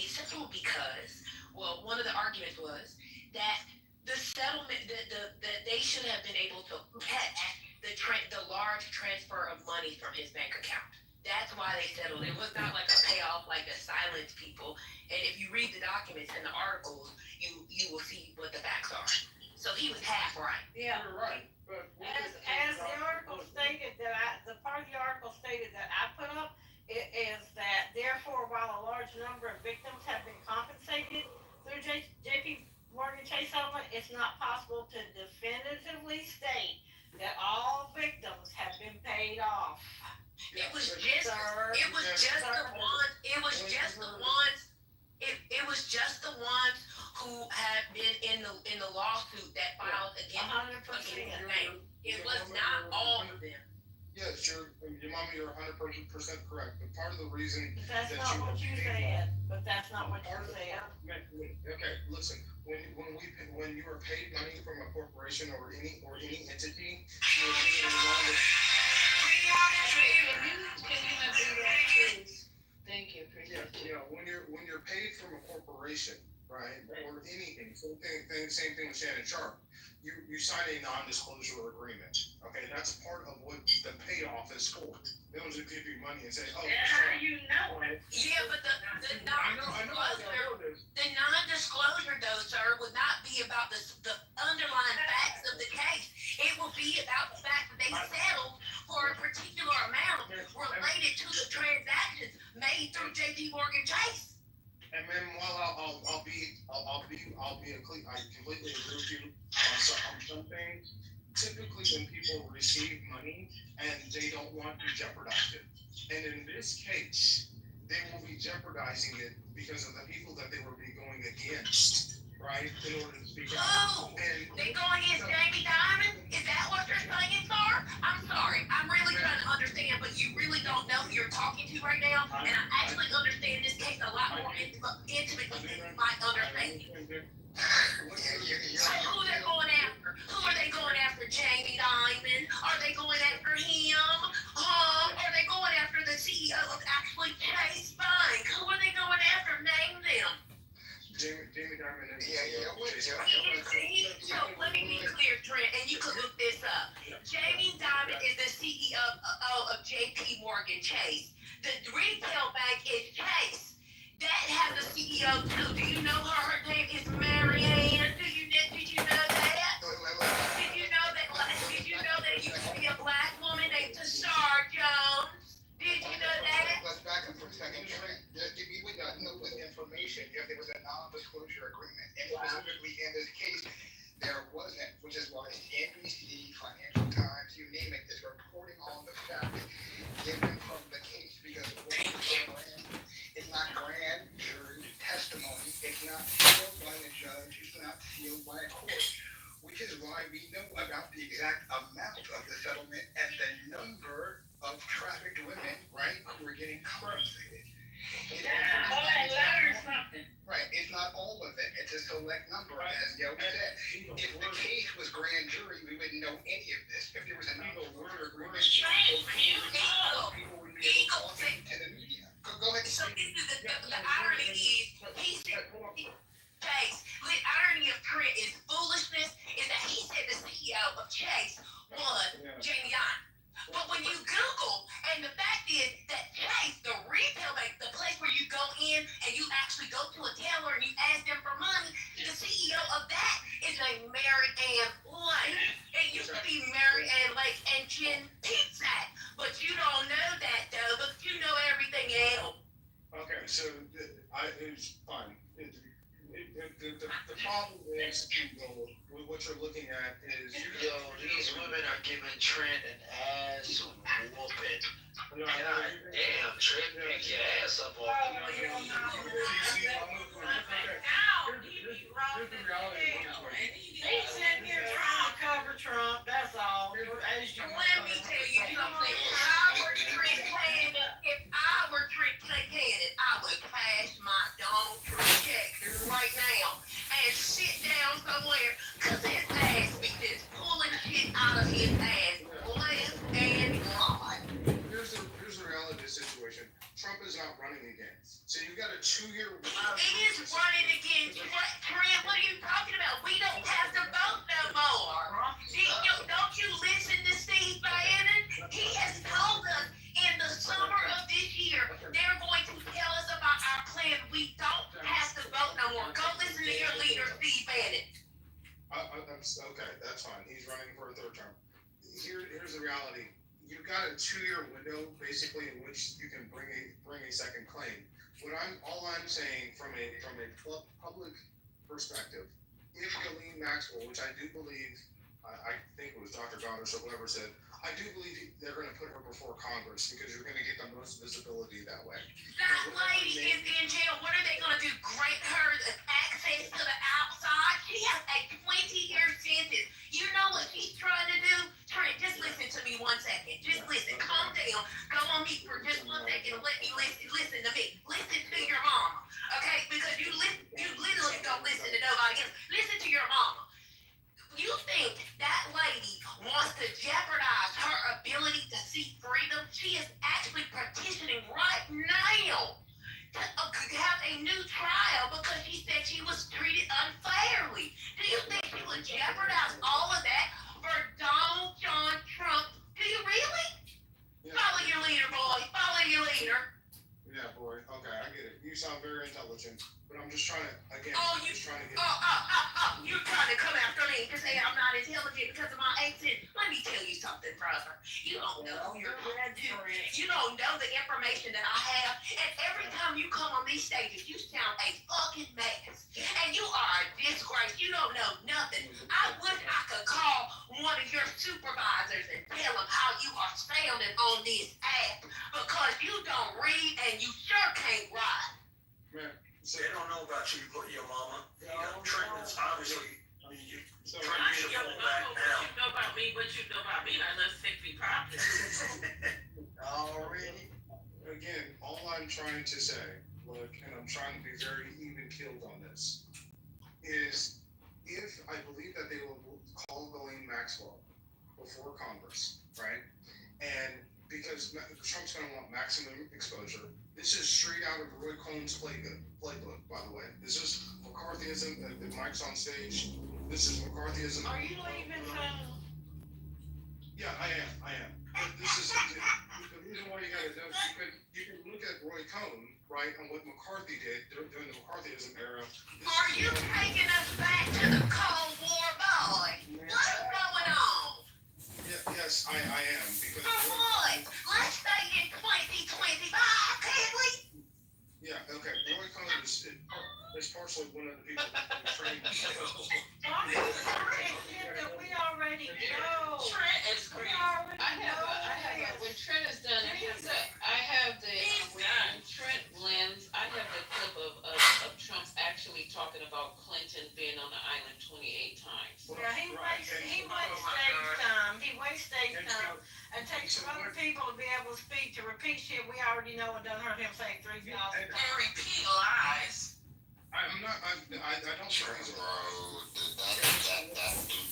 settled because, well, one of the arguments was that the settlement that they should have been able to catch the large transfer of money from his bank account. That's why they settled. It was not like a payoff, like a silence people. And if you read the documents and the articles, you will see what the facts are. So he was half right. Yeah. You're right, but. As the article stated the part of the article stated that I put up, it is that therefore, while a large number of victims have been compensated through JP Morgan Chase settlement, it's not possible to definitively state that all victims have been paid off. It was just the ones who had been in the lawsuit that filed against the name. It was not all of them. Yes, your mommy, you're 100% correct. But part of the reason That's that not you what were you paid- said, but that's not what you said. Okay, listen. When you are paid money from a corporation or any entity, you're paid in the wrong. Can you not do that, please? Thank you, appreciate it. Yeah, when you're paid from a corporation, right, or anything, same thing with Shannon Sharp, you sign a non-disclosure agreement. Okay, that's part of what the payoff is for. They don't just give you money and say, oh. How do you know it? Yeah, but the I know this. non-disclosure though, sir, would not be about the underlying facts of the case. It will be about the fact that they settled for a particular amount related to the transactions made through JP Morgan Chase. And then while I completely agree with you on some things. Typically, when people receive money and they don't want to jeopardize it, and in this case, they will be jeopardizing it because of the people that they will be going against, right? In order to speak out. Who? They going against Jamie Dimon? Is that what you're saying, sir? I'm sorry. I'm really trying to understand, but you really don't know who you're talking to right now. And I actually understand this case a lot more intimately Chase. The retail bank is Chase. That has a CEO too. Do you know her? Her name is Marianne. Did you know that? Did you know that? Did you know that it used to be a black woman named Tashar Jones? Did you know that? Let's back up for a second. We would not know this information if there was a non-disclosure agreement. And specifically in this case, there wasn't, which is why NBC, Financial Times, you name it, is reporting on the facts given from the case because it's not grand jury testimony. It's not sealed by a judge. It's not sealed by a court, which is why we know about the exact amount of the settlement and the number of trafficked women, right, who are getting compensated. Right, it's not all of it. It's a select number, as Yo said. If the case was grand jury, we wouldn't know any of this. If there was a non-disclosure agreement, people would be able to talk to the media. Go ahead. So this is the irony is he said Chase. The irony of Trent is foolishness is that he said the CEO of Chase was Jamie Yon. But when you Google, and the fact is that Chase, the retail bank, the place where you go in and you actually go to a teller and you ask them for money, the CEO of that is named Mary Ann Lake. It used to be Mary Ann Lake and Jen Pizzac, but you don't know that though, but you know everything else. Okay, so it's fine. The problem is, what you're looking at is Yo, these women are giving Trent an ass whooping. God damn, Trent, pick your ass up off the He's sitting here trying to cover Trump, that's all. Let me tell you something. If I were Trent Cannon, I would cash my Donald Trump check right now and sit down somewhere because his ass be just pulling shit out of his ass left and right. Here's the reality of the situation. Trump is not running again. So you've got a 2-year. He is running again. Trent, what are you talking about? We don't have to vote no more. Don't you listen to Steve Bannon? He has told us in the summer of this year they're going to tell us about our plan. We don't have to vote no more. Go listen to your leader, Steve Bannon. Okay, that's fine. He's running for a third term. Here's the reality. You've got a 2-year window, basically, in which you can bring a second claim. All I'm saying from a public perspective, if Ghislaine Maxwell, which I do believe, I think it was Dr. Goddard or whoever said, I do believe they're going to put her before Congress because you're going to get the most visibility that way. That lady is in jail. What are they going to do? Grant her access to the outside? She has a 20-year sentence. You know what she's trying to do? Trent, just listen to me 1 second. Just listen. Calm down. Go on mute for just 1 second and let me listen to me. Listen to your mama, okay? Because you literally don't listen to nobody else. Listen to your mama. You think that lady wants to jeopardize her ability to seek freedom? She is actually petitioning right now to have a new trial because she said she was treated unfairly. Do you think she would jeopardize all of that for Donald John Trump? Do you really? Yeah. Follow your leader, boy. Follow your leader. Yeah, boy. Okay, I get it. You sound very intelligent, but I'm just trying to, again, You're trying to come after me to say I'm not intelligent because of my accent. Let me tell you something, brother. You don't know who you're going to. You don't know the information that I have. And every time you come on these stages, you sound a fucking mess. And you are a disgrace. You don't know nothing. I wish I could call one of your supervisors and tell them how you are sounding on this app because you don't read and you sure can't write. Man, so They don't know about you, your mama. You know, Trent is obviously, so trying to get a pull back now. You know about me, what you know about me, I love sexy property. Already. again, all I'm trying to say, look, and I'm trying to be very even keeled on this, is if I believe that they will call Ghislaine Maxwell before Congress, right? And because Trump's going to want maximum exposure, this is straight out of Roy Cohn's playbook, by the way. This is McCarthyism. If Mike's on stage, this is McCarthyism. Are you leaving soon? Yeah, I am. But this is the reason why you gotta do it. You can look at Roy Cohn, right, and what McCarthy did during the McCarthyism era. Are you taking us back to the Cold War, boy? What's going on? Yes, I am because. For what? Let's stay in 2025, can we? Yeah, okay. Roy Cohn is partially one of the people that was trained. We already know. Trent is We crazy. already I have know. when Trent is done, I have the, when Trent lands, I have the clip of Trump's actually talking about Clinton being on the island 28 times. Yeah, he wastes stage time. He wastes stage time and takes from other people to be able to speak, to repeat shit we already know and done heard him say 3,000 times. And repeat lies. I don't True, think bro.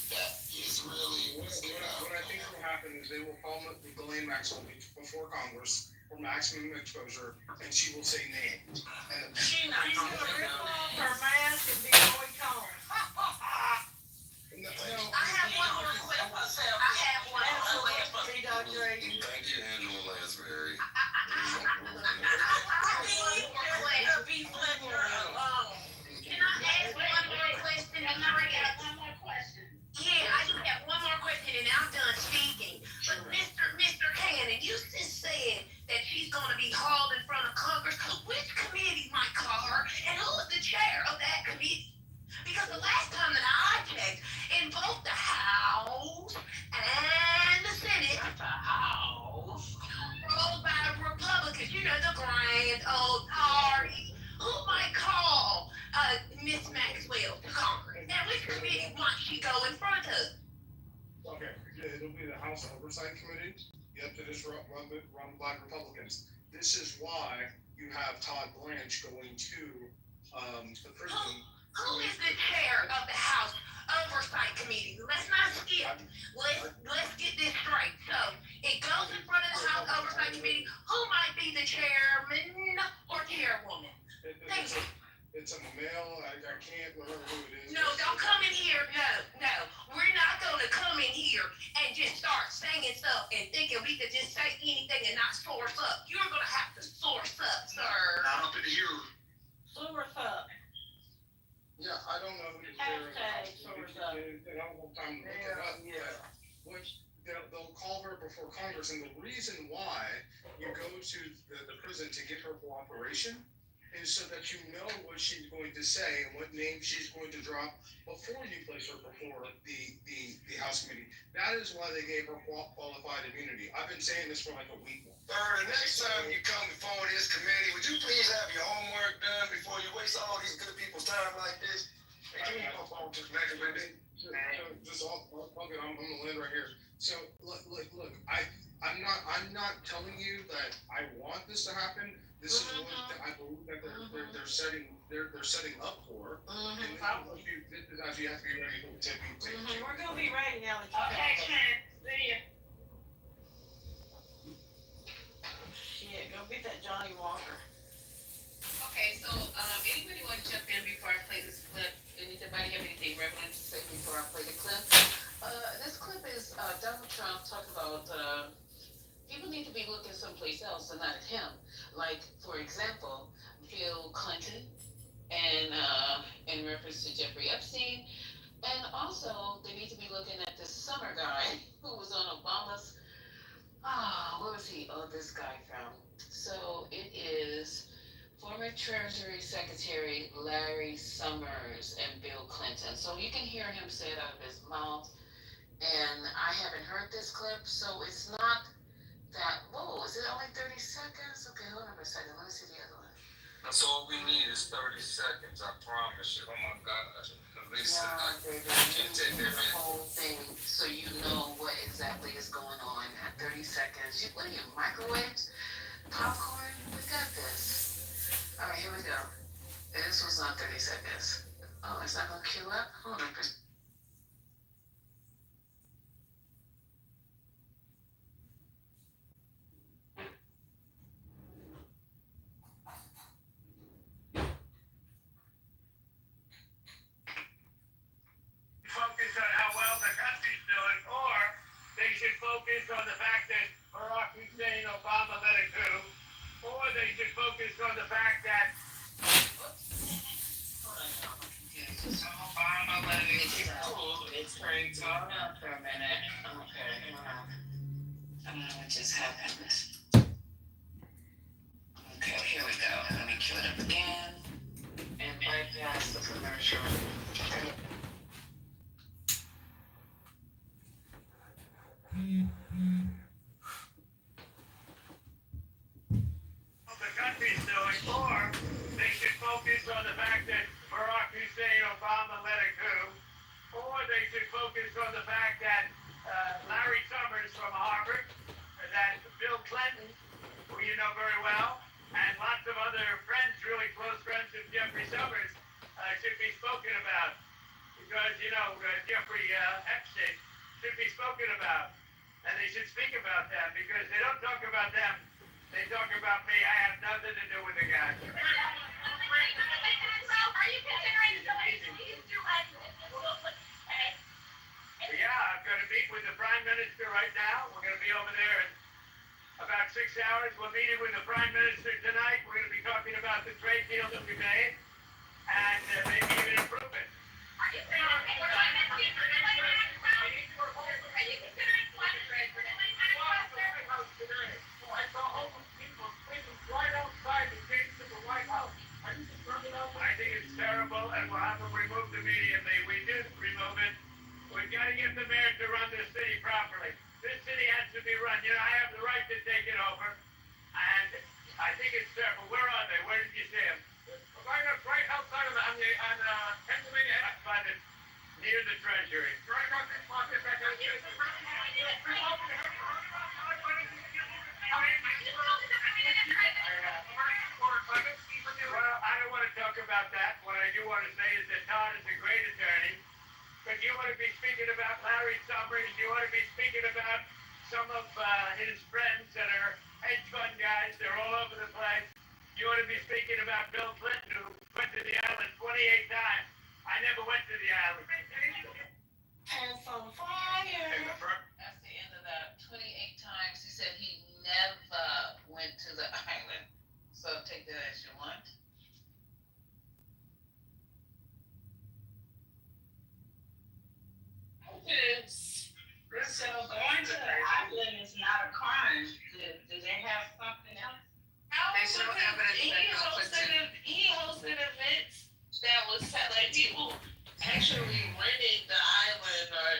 That is really what's going on. What I think will happen is they will call Ghislaine Maxwell before Congress for maximum exposure, and she will say nay. She's She's gonna rip off her mask and be Roy Cohn. No, I have one more question. I have one more question. Thank you, Angela Lansbury. Can I ask one more question? And I got one more question. Yeah, I just have one more question and I'm done speaking. But Mr. Cannon, you just said that she's gonna be hauled in front of Congress. Which committee might call her? And who is the chair of that committee? Because the last time that I checked, in both the House and the Senate, ruled by Republicans, you know, the grand old party, who might call Miss Maxwell to Congress? Now, which committee might she go in front of? Okay, it'll be the House Oversight Committee. Yep, it is run by Republicans. This is why you have Todd Blanche going to the prison. Who is the chair of the House Oversight Committee? Let's not skip. Let's get this straight. So it goes in front of the House Oversight Committee. Who might be the chairman or chairwoman? It's a male. I can't remember who it is. No, don't come in here. No. We're not going to come in here and just start saying stuff and thinking we could just say anything and not source up. You're going to have to source up, sir. Not up to you. Source up. Yeah, I don't know who the Hashtag source up. They don't have time to look it up. Yeah. Which they'll call her before Congress, and the reason why you go to the prison to get her cooperation is so that you know what she's going to say and what name she's going to drop before you place her before the House committee. That is why they gave her qualified immunity. I've been saying this for like a week now. Sir, the next time you come before this committee, would you please have your homework done before you waste all these good people's time like this? And you ain't gonna phone just next week. Just all good. I'm gonna land right here. So look. I'm not telling you that I want this to happen. This is what I believe that they're setting up for. And this is as you have to be ready to take. We're gonna be ready now that you Okay, Ken. See ya. Shit, go get that Johnny Walker. Okay, so anybody want to jump in before I play this clip? Anybody have anything relevant to say before I play the clip? This clip is Donald Trump talking about people need to be looking someplace else and not at him. Like, for example, Bill Clinton and in reference to Jeffrey Epstein. And also, they need to be looking at this summer guy who was on Obama's, where was he? Oh, this guy from. So it is former Treasury Secretary Larry Summers and Bill Clinton. So you can hear him say it out of his mouth. And I haven't heard this clip, so it's not that, whoa, is it only 30 seconds? Okay, hold on a second. Let me see the other one. That's all we need is 30 seconds, I promise you. Oh my gosh. At least I can take The every. whole thing, so you know what exactly is going on at 30 seconds. What are you, microwaves? Popcorn? We got this. All right, here we go. This was not 30 seconds. Oh, it's not gonna queue up? Hold on. Focus on how well the country's doing, or they should focus focus on the fact that Barack Hussein Obama let it go, or they should focus on the fact that Obama let it go. It's crazy. Hold on for a minute. Okay, hold on. I don't know what just happened. Okay, here we go. Let me cue it up again. And bypass the commercial. what the country's doing, or they should focus on the fact that Barack Hussein Obama let it go, or they should focus on the fact that Larry Summers from Harvard, that Bill Clinton, who you know very well, and lots of other friends, really close friends of Jeffrey Summers, should be spoken about. Because, Jeffrey Epstein should be spoken about. And they should speak about them, because they don't talk about them. They talk about me. I have nothing to do with the guy. Are you considering somebody to do Yeah, I'm going to meet with the Prime Minister right now. We're going to be over there in about 6 hours. We're meeting with the Prime Minister tonight. We're going to be talking about the trade deal that we made and maybe even improve it. Are you considering I saw homeless people sleeping right outside the gates of the White House. Are you concerned about that? I think it's terrible, and we'll have to remove it immediately. We did remove it. We've got to get the mayor to run this city properly. This city has to be run. I have the right to take it over, and I think it's terrible. Where are they? Where did you see them? Right outside of Pennsylvania, near the Treasury. Right across the market back there. Well, I don't want to talk about that. What I do want to say is that Todd is a great attorney, but you want to be speaking about Larry Summers. You want to be speaking about some of his friends that are hedge fund guys. They're all over the place. You want to be speaking about Bill Clinton, who went to the island 28 times. I never went to the island. Pants on fire. That's the end of that. 28 times he said he never went to the island. So take that as you want. So going to the island is not a crime. Do they have something else? There's no evidence that He hosted events that was like people actually rented the island or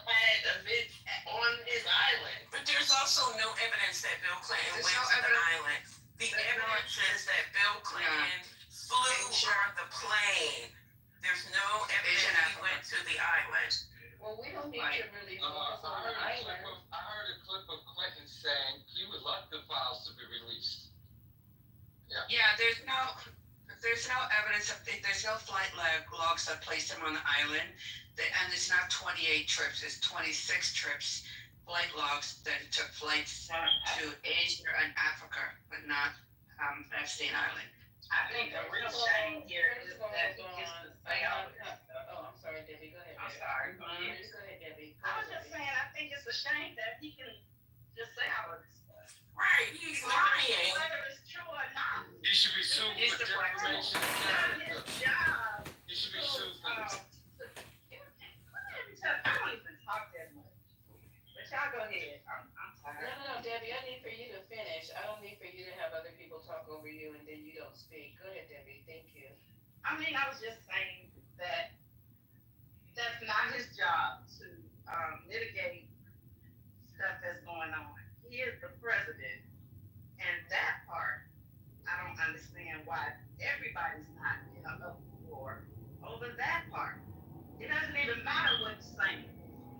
had events on his island. But there's also no evidence that Bill Clinton went to the island. The evidence is that Bill Clinton flew on the plane. There's no evidence he went to the island. Well, we don't need to really focus on the island. I heard a clip of Clinton saying he would like the files to be released. Yeah, there's no evidence of, there's no flight logs that placed him on the island. And it's not 28 trips, it's 26 trips, flight logs that took flights to Asia and Africa, but not Epstein Island. I think the real shame here is that he gets to say all of this. Oh, I'm sorry, Debbie. Go ahead. I'm sorry. Go ahead, Debbie. I was just saying, I think it's a shame that he can just say all of this stuff. Right, he's lying. Whether it's true or not. He should be sued It's for the defamation of not his character. job. He should be sued for this. I don't even talk that much. But y'all go ahead. I'm tired. No, Debbie, I need for you to finish. I don't need for you to have other people talk over you and then you don't speak. Go ahead, Debbie. Thank you. I mean, I was just saying that that's not his job to mitigate stuff that's going on. He is the president, and that part, I don't understand why everybody's not in an uproar over that part. It doesn't even matter what he's saying.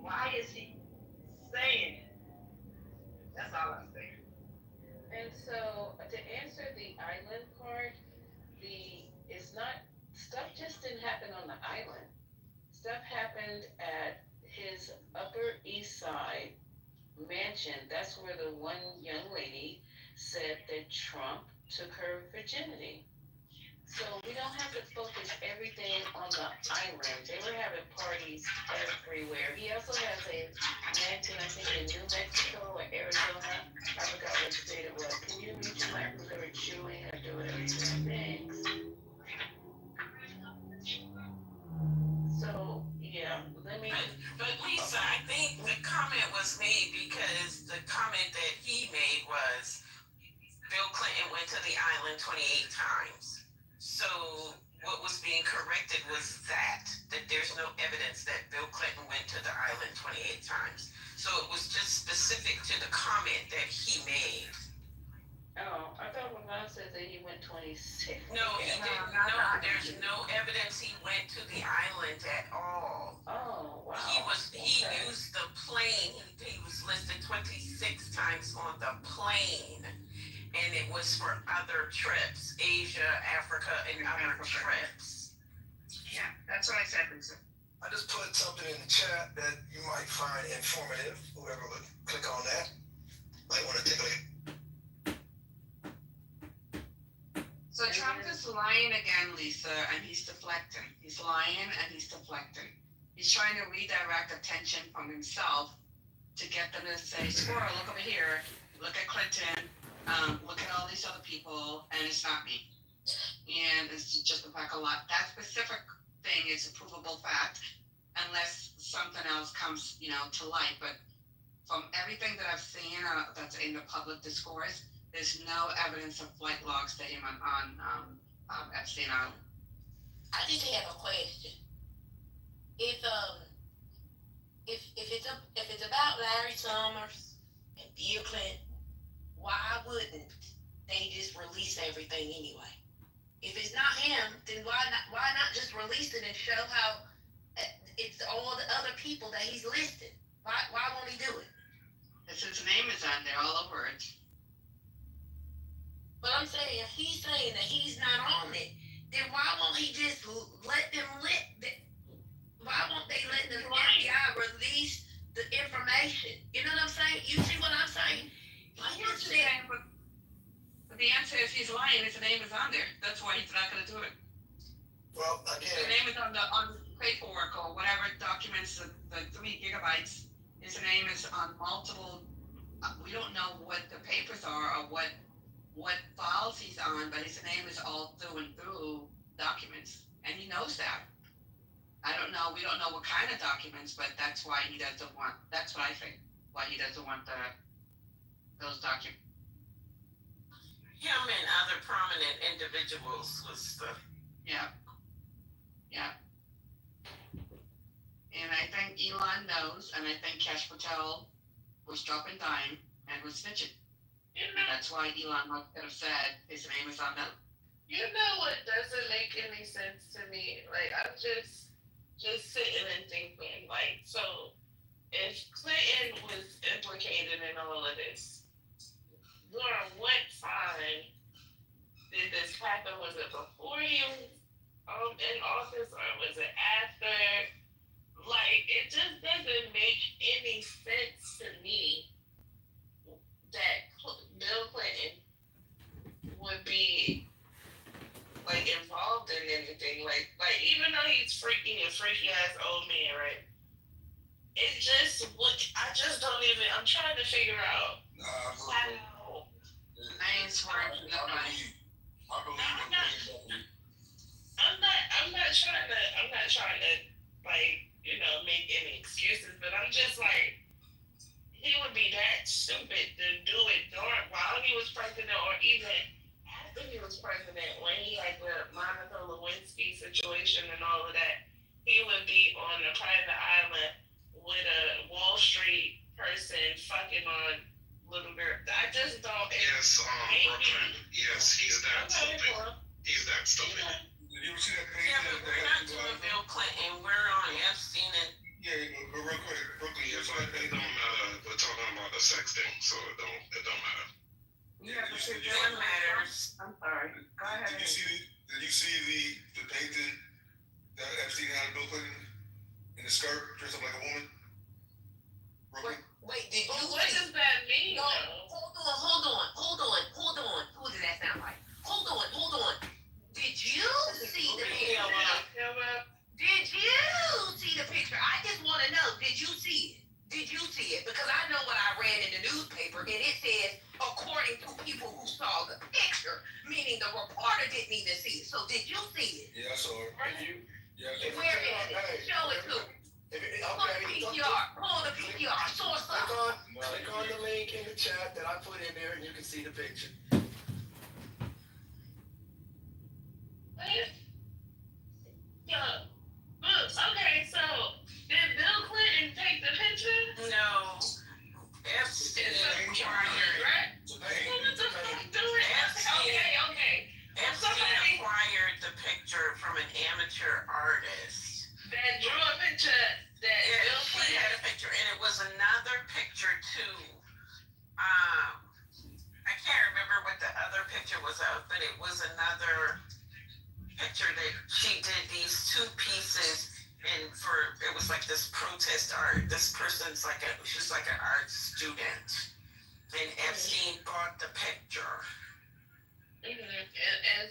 Why is he saying it? That's all I'm saying. And so to answer the island part, it's not, stuff just didn't happen on the island. Stuff happened at his Upper East Side mansion. That's where the one young lady said that Trump took her virginity. So we don't have to focus everything everything on the island. They were having parties everywhere. He also has a mansion, I think, in New Mexico or Arizona. I forgot what state it was. Can you reach that? They were chewing or doing everything. Thanks. So, yeah, let me. But Lisa, I think the comment was made because the comment that he made was Bill Clinton went to the island 28 times. So what was being corrected was that there's no evidence that Bill Clinton went to the island 28 times. So it was just specific to the comment that he made. Oh, I thought when I said that he went 26. No, he didn't. No, there's no evidence he went to the island at all. Oh, wow. He used the plane. He was listed 26 times on the plane. And it was for other trips, Asia, Africa, and other trips. Yeah, that's what I said, Lisa. I just put something in the chat that you might find informative. Whoever would click on that might want to take a look. So Trump is lying again, Lisa, and he's deflecting. He's lying and he's deflecting. He's trying to redirect attention from himself to get them to say, squirrel, look over here, look at Clinton, look at all these other people, and it's not me. And it's just a fact a lot. That specific thing is a provable fact, unless something else comes, to light. But from everything that I've seen that's in the public discourse, there's no evidence of flight logs to him on Epstein Island. I just have a question. If it's about Larry Summers and Bill Clinton, why wouldn't they just release everything anyway? If it's not him, then why not just release it and show how it's all the other people that he's listed? Why won't he do it? It's his name is on there all over it. But I'm saying, if he's saying that he's not on it, then why won't he just let them why won't they let the FBI release the information? You know what I'm saying? You see what I'm saying? But the answer is he's lying. His name is on there. That's why he's not going to do it. Well, again, his name is on the paperwork or whatever documents, the 3 gigabytes. His name is on multiple. We don't know what the papers are or what files he's on, but his name is all through and through documents, and he knows that. I don't know. We don't know what kind of documents, but that's why he doesn't want. That's what I think. Why he doesn't want those documents. Him and other prominent individuals was the. Yeah. And I think Elon knows, and I think Cash Patel was dropping dime and was snitching. And that's why Elon Musk could have said his name is on that. You know what doesn't make any sense to me? Like, I'm just sitting and thinking, like, so if Clinton was implicated in all of this, during what time did this happen? Was it before he was in office or was it after? Like, it just doesn't make any sense to me that Bill Clinton would be like involved in anything. Like even though he's freaky ass old man, right? I just don't even. I'm trying to figure out how. I ain't swearing to nobody. I'm not trying to like make any excuses, but I'm just like, he would be that stupid to do it while he was president, or even after he was president, when he had the Monica Lewinsky situation and all of that. He would be on a private island with a Wall Street person fucking on little girl. I just don't. Yes, Brooklyn. Yes, he's that stupid. He's that stupid. Did you ever see that page? Yeah, but we're not doing Bill Clinton. We're on Epstein and. Yeah, but real quick, Brooklyn, Yeah, but it don't matter. We're talking about the sex thing, so it don't matter. Yeah, but it It matters. I'm sorry. Go ahead. Did you see the painting that Epstein had of Bill Clinton in the skirt, dressed up like a woman? Brooklyn? Wait, did you What does that mean? No, though? hold on. Who did that sound like? Hold on. Did you see the picture? saw it. Yeah, Where is it? Show it to me. Pull the PTR. Pull the PTR. Show us up. Click on the link in the chat that I put in there and you can see the picture. Okay, so did Bill Clinton take the picture? No. Epstein acquired. Right? What the fuck doing? Okay. Epstein acquired the picture from an amateur artist. That drew a picture that Bill He Clinton had a picture, and it was another picture too. I can't remember what the other picture was of, but it was another picture that she did these two pieces, and it was like this protest art. This person's she's like an art student, and Epstein bought the picture. and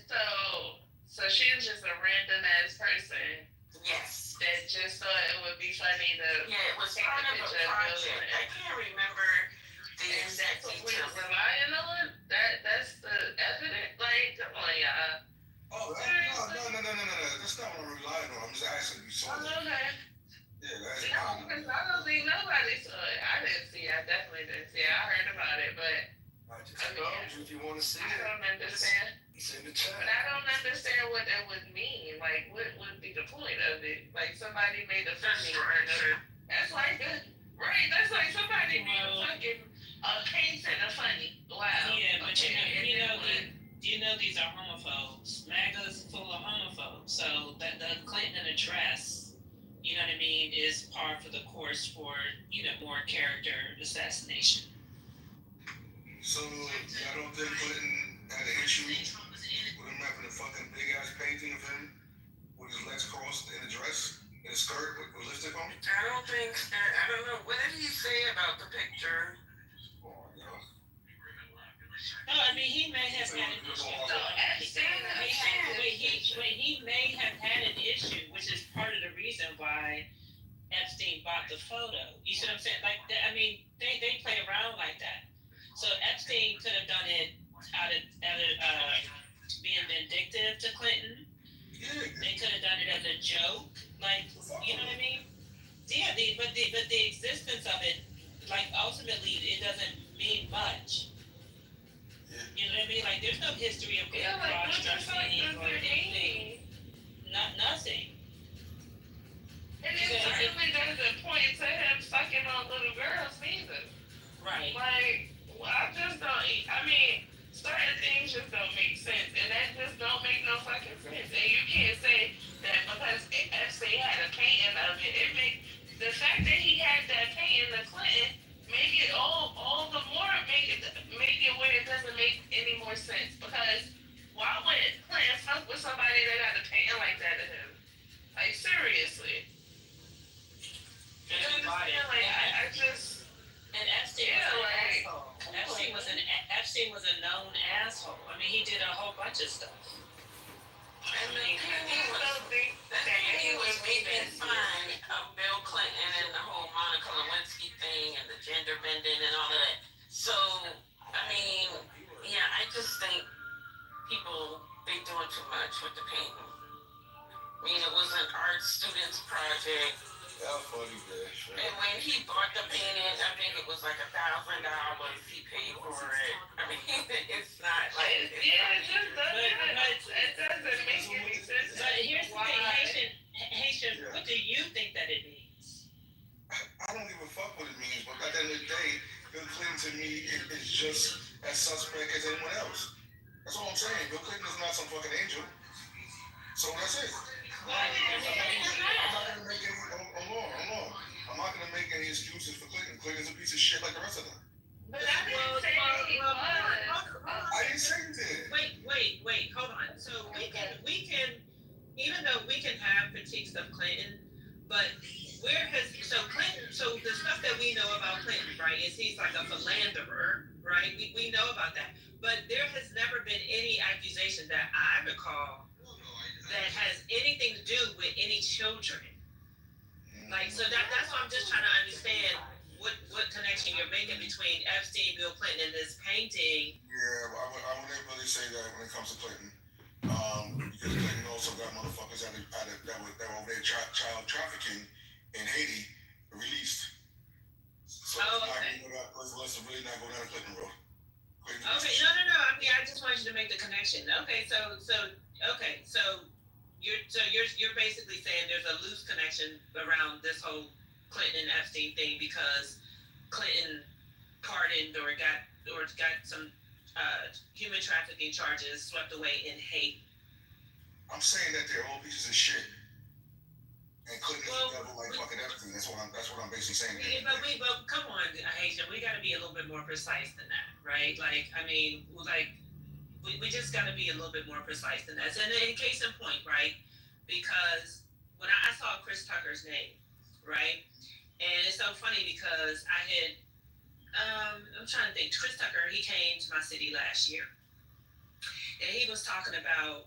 so she was just a random ass person Yes. that just thought it would be funny to Yeah, it was take part a of a picture of Bill project. Clinton. I can't remember the And exact that's what we're details. relying on? That's the evidence? Like, come on, y'all. Oh, no. That's not what I'm relying on. I'm just asking if you saw that. Okay. Yeah, that's No, because I don't think nobody saw it. I didn't see it. I definitely didn't see it. I heard about it, but I just told you if you want to see I it. don't understand. It's in the chat. But I don't understand what that would mean. Like, what would be the point of it? Like, somebody made a funny or that's like right? That's like somebody made a fucking painting a funny. Wow. Yeah, but Okay, you know these are homophobes. MAGA's full of homophobes. So that the Clinton address, you know what I mean, is par for the course for, more character assassination. So, I don't think Clinton had an issue with him having a fucking big ass painting of him with his legs crossed in a dress, in a skirt with lipstick on? I don't know. What did he say about the picture? No, I mean, he may have had an issue. He may have had an issue, which is part of the reason why Epstein bought the photo. You see what I'm saying? Like, they play around like that. So Epstein could have done it out of being vindictive to Clinton. They could have done it as a joke, like, you know what I mean? Yeah, but the existence of it, like, ultimately, it doesn't mean much. You know what I mean? Like, there's no history of cross-dressing or anything. Nothing. And it certainly doesn't point to him sucking on little girls neither. Right. Like, I just don't. I mean, certain things just don't make sense, and that just don't make no fucking sense. And you can't say that because Epstein had a painting of it. The fact that he had that painting of Clinton make it all the more make it where it doesn't make any more sense. Because why would Clinton fuck with somebody that got a painting like that of him? Like, seriously. I just. And Epstein was an asshole. Epstein was a known asshole. I mean, he did a whole bunch of stuff. And the he was making fun of Bill Clinton and the whole Monica Lewinsky thing and the gender bending and all of that. So, I mean, yeah, I just think people, they doing too much with the painting. I mean, it was an art student's project. That's funny, bitch. And when he bought the painting, I think it was like $1,000 he paid for it. I mean, it's not like. It just doesn't make any sense. But here's the thing, Haitian, what do you think that it means? I don't give a fuck what it means, but at the end of the day, Bill Clinton to me is just as suspect as anyone else. That's all I'm saying. Bill Clinton is not some fucking angel. So that's it. I'm not gonna make any excuses for Clinton. Clinton's a piece of shit like the rest of them. But I didn't say he was. I didn't say you did. Wait, hold on. So we can, even though we can have critiques of Clinton, but so the stuff that we know about Clinton, right, is he's like a philanderer, right? We know about that. But there has never been any accusation that I recall that has anything to do with any children. Like, so that's what I'm just trying to understand what connection you're making between Epstein, Bill Clinton, and this painting. Yeah, I wouldn't really say that when it comes to Clinton. Because Clinton also got motherfuckers that were over there child trafficking in Haiti released. So let's really not go down the Clinton road. Okay, no. I mean, I just wanted you to make the connection. Okay, so you're basically saying there's a loose connection around this whole Clinton and Epstein thing because Clinton pardoned or got some human trafficking charges swept away in Haiti. I'm saying that they're all pieces of shit. And Clinton is the devil like fucking Epstein. That's what I'm basically saying. But come on, Haitian, we got to be a little bit more precise than that, right? Like, I mean, like, we just got to be a little bit more precise than that. And in case in point, right? Because when I saw Chris Tucker's name, right? And it's so funny because I had, I'm trying to think, Chris Tucker, he came to my city last year. And he was talking about,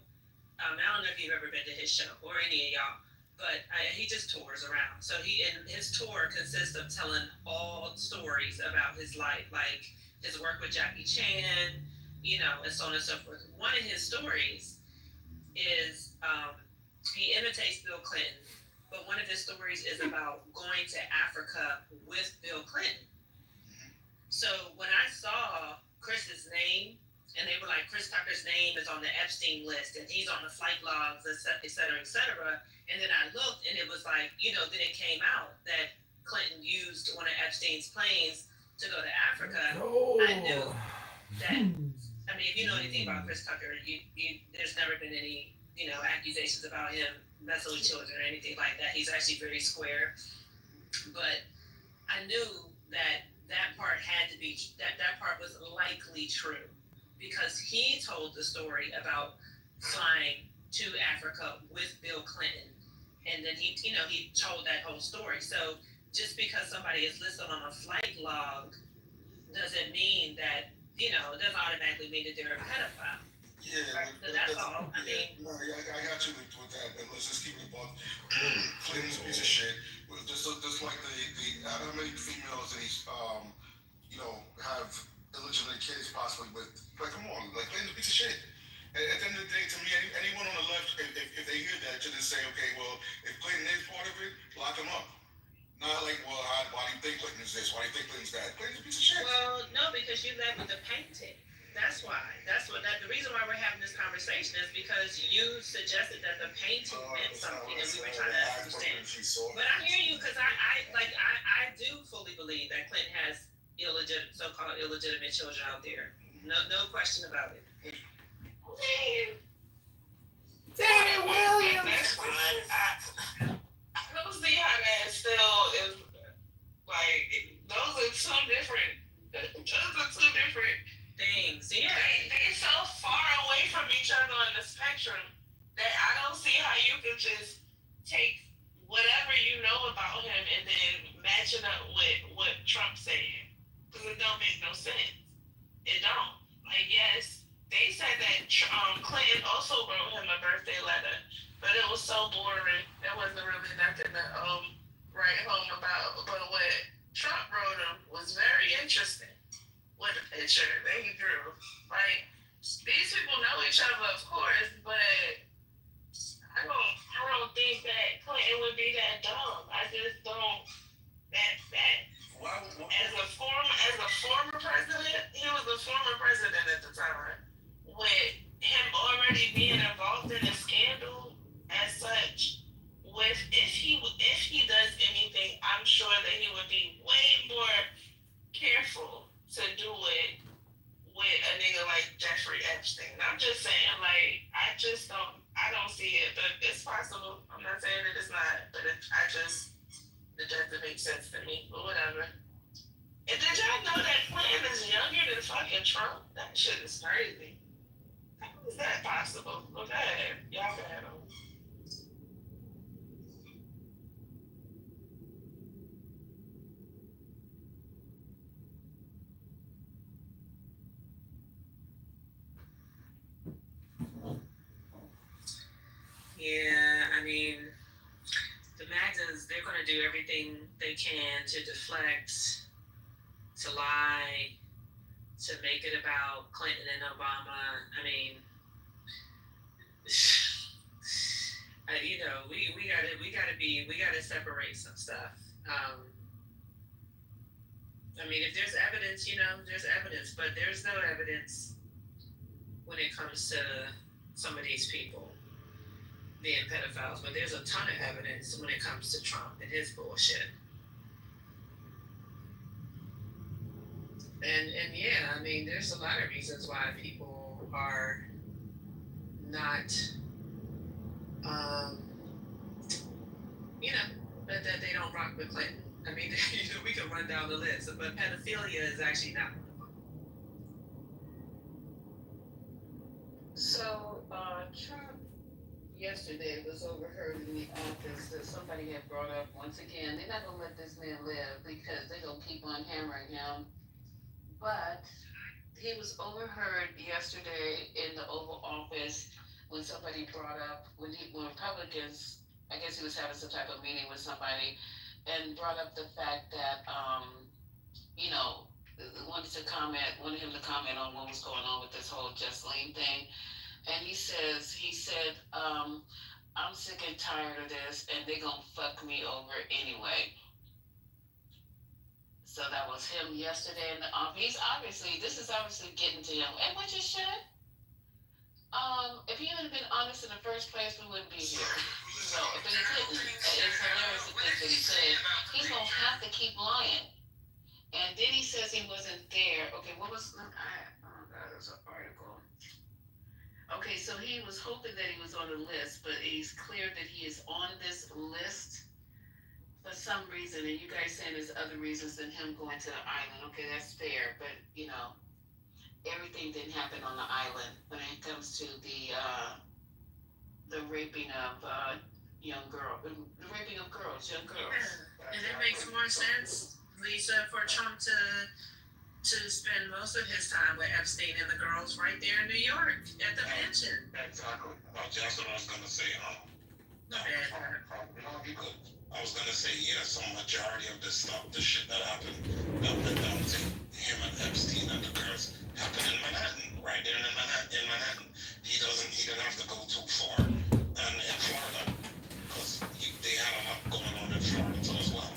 I don't know if you've ever been to his show or any of y'all, but he just tours around. So his tour consists of telling all stories about his life, like his work with Jackie Chan, and so on and so forth. One of his stories is he imitates Bill Clinton, but one of his stories is about going to Africa with Bill Clinton. So when I saw Chris's name, and they were like, Chris Tucker's name is on the Epstein list, and he's on the flight logs, et cetera, et cetera. And then I looked, and it was like, then it came out that Clinton used one of Epstein's planes to go to Africa. I knew that. I mean, if you know anything about Chris Tucker, there's never been any, accusations about him messing with children or anything like that. He's actually very square. But I knew that part had to be that part was likely true. Because he told the story about flying to Africa with Bill Clinton. And then he told that whole story. So just because somebody is listed on a flight log doesn't mean that, it doesn't automatically mean that they're a pedophile. Yeah, right? So that's all. I mean, I got you with that, but let's just keep it buck. Clinton's a piece of shit. Just like the how many females that he's have illegitimate kids possibly with. Like, come on, like Clinton's a piece of shit. At the end of the day, to me, anyone on the left, if they hear that, should just say, okay, well, if Clinton is part of it, lock him up. Not like, well, why do you think Clinton is this? Why do you think Clinton's that? Clinton's a piece of shit. Well, no, because you led with the painting. That's why. The reason why we're having this conversation is because you suggested that the painting meant something, and we were trying to understand. But I hear you because I do fully believe that Clinton has so-called illegitimate children out there. No question about it. Danny Williams. I don't see how that still is like those are two different things. Yeah. They're so far away from each other on the spectrum that I don't see how you can just take whatever you know about him and then match it up with what Trump's saying. Because it don't make no sense. It don't. Like, yes, they said that Clinton also wrote him a birthday letter, but it was so boring. There wasn't really nothing to write home about. But what Trump wrote him was very interesting. With the picture that he drew. Like, these people know each other, of course, but I don't think that Clinton would be that dumb. I just don't. As a former president, he was a former president at the time. With him already being involved in a scandal as such, if he does anything, I'm sure that he would be way more careful to do it with a nigga like Jeffrey Epstein. I'm just saying, like, I don't see it, but it's possible. I'm not saying that it's not, but it doesn't make sense to me, but whatever. And did y'all know that Clinton is younger than fucking Trump? That shit is crazy. How is that possible? Okay, y'all can have them. Yeah, I mean, the MAGAs, they're going to do everything they can to deflect, to lie, to make it about Clinton and Obama. I mean, we gotta separate some stuff. I mean, if there's evidence, there's evidence, but there's no evidence when it comes to some of these people being pedophiles. But there's a ton of evidence when it comes to Trump and his bullshit. And yeah, I mean, there's a lot of reasons why people are not, that they don't rock with Clinton. I mean, we can run down the list, but pedophilia is actually not one of them. So, Trump yesterday was overheard in the office that somebody had brought up once again. They're not gonna let this man live because they're gonna keep on hammering him. But he was overheard yesterday in the Oval Office when somebody brought up when Republicans, I guess he was having some type of meeting with somebody, and brought up the fact that wanted him to comment on what was going on with this whole Justine thing. And he said, I'm sick and tired of this, and they're gonna fuck me over anyway. So that was him yesterday in the office. This is obviously getting to him, and which it should. If he would have been honest in the first place, we wouldn't be here. So, but he couldn't. It's hilarious to think that he could. He's gonna have to keep lying. And then he says he wasn't there. Okay, what was? Oh God, there's an article. Okay, so he was hoping that he was on the list, but he's clear that he is on this list for some reason. And you guys saying there's other reasons than him going to the island. Okay, that's fair, but everything didn't happen on the island when it comes to the raping of young girls. Yeah. And it makes more sense, Lisa, for Trump to spend most of his time with Epstein and the girls right there in New York at the mansion. Exactly. That's what I was gonna say. I was gonna say, some majority of the stuff, the shit that happened, that went down to him and Epstein and the girls, happened in Manhattan, right there in Manhattan. He didn't have to go too far, and in Florida, because they had a lot going on in Florida too as well,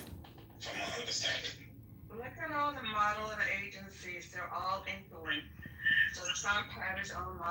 from my understanding. Look at all the model agencies, they're all influenced. So Trump had his own model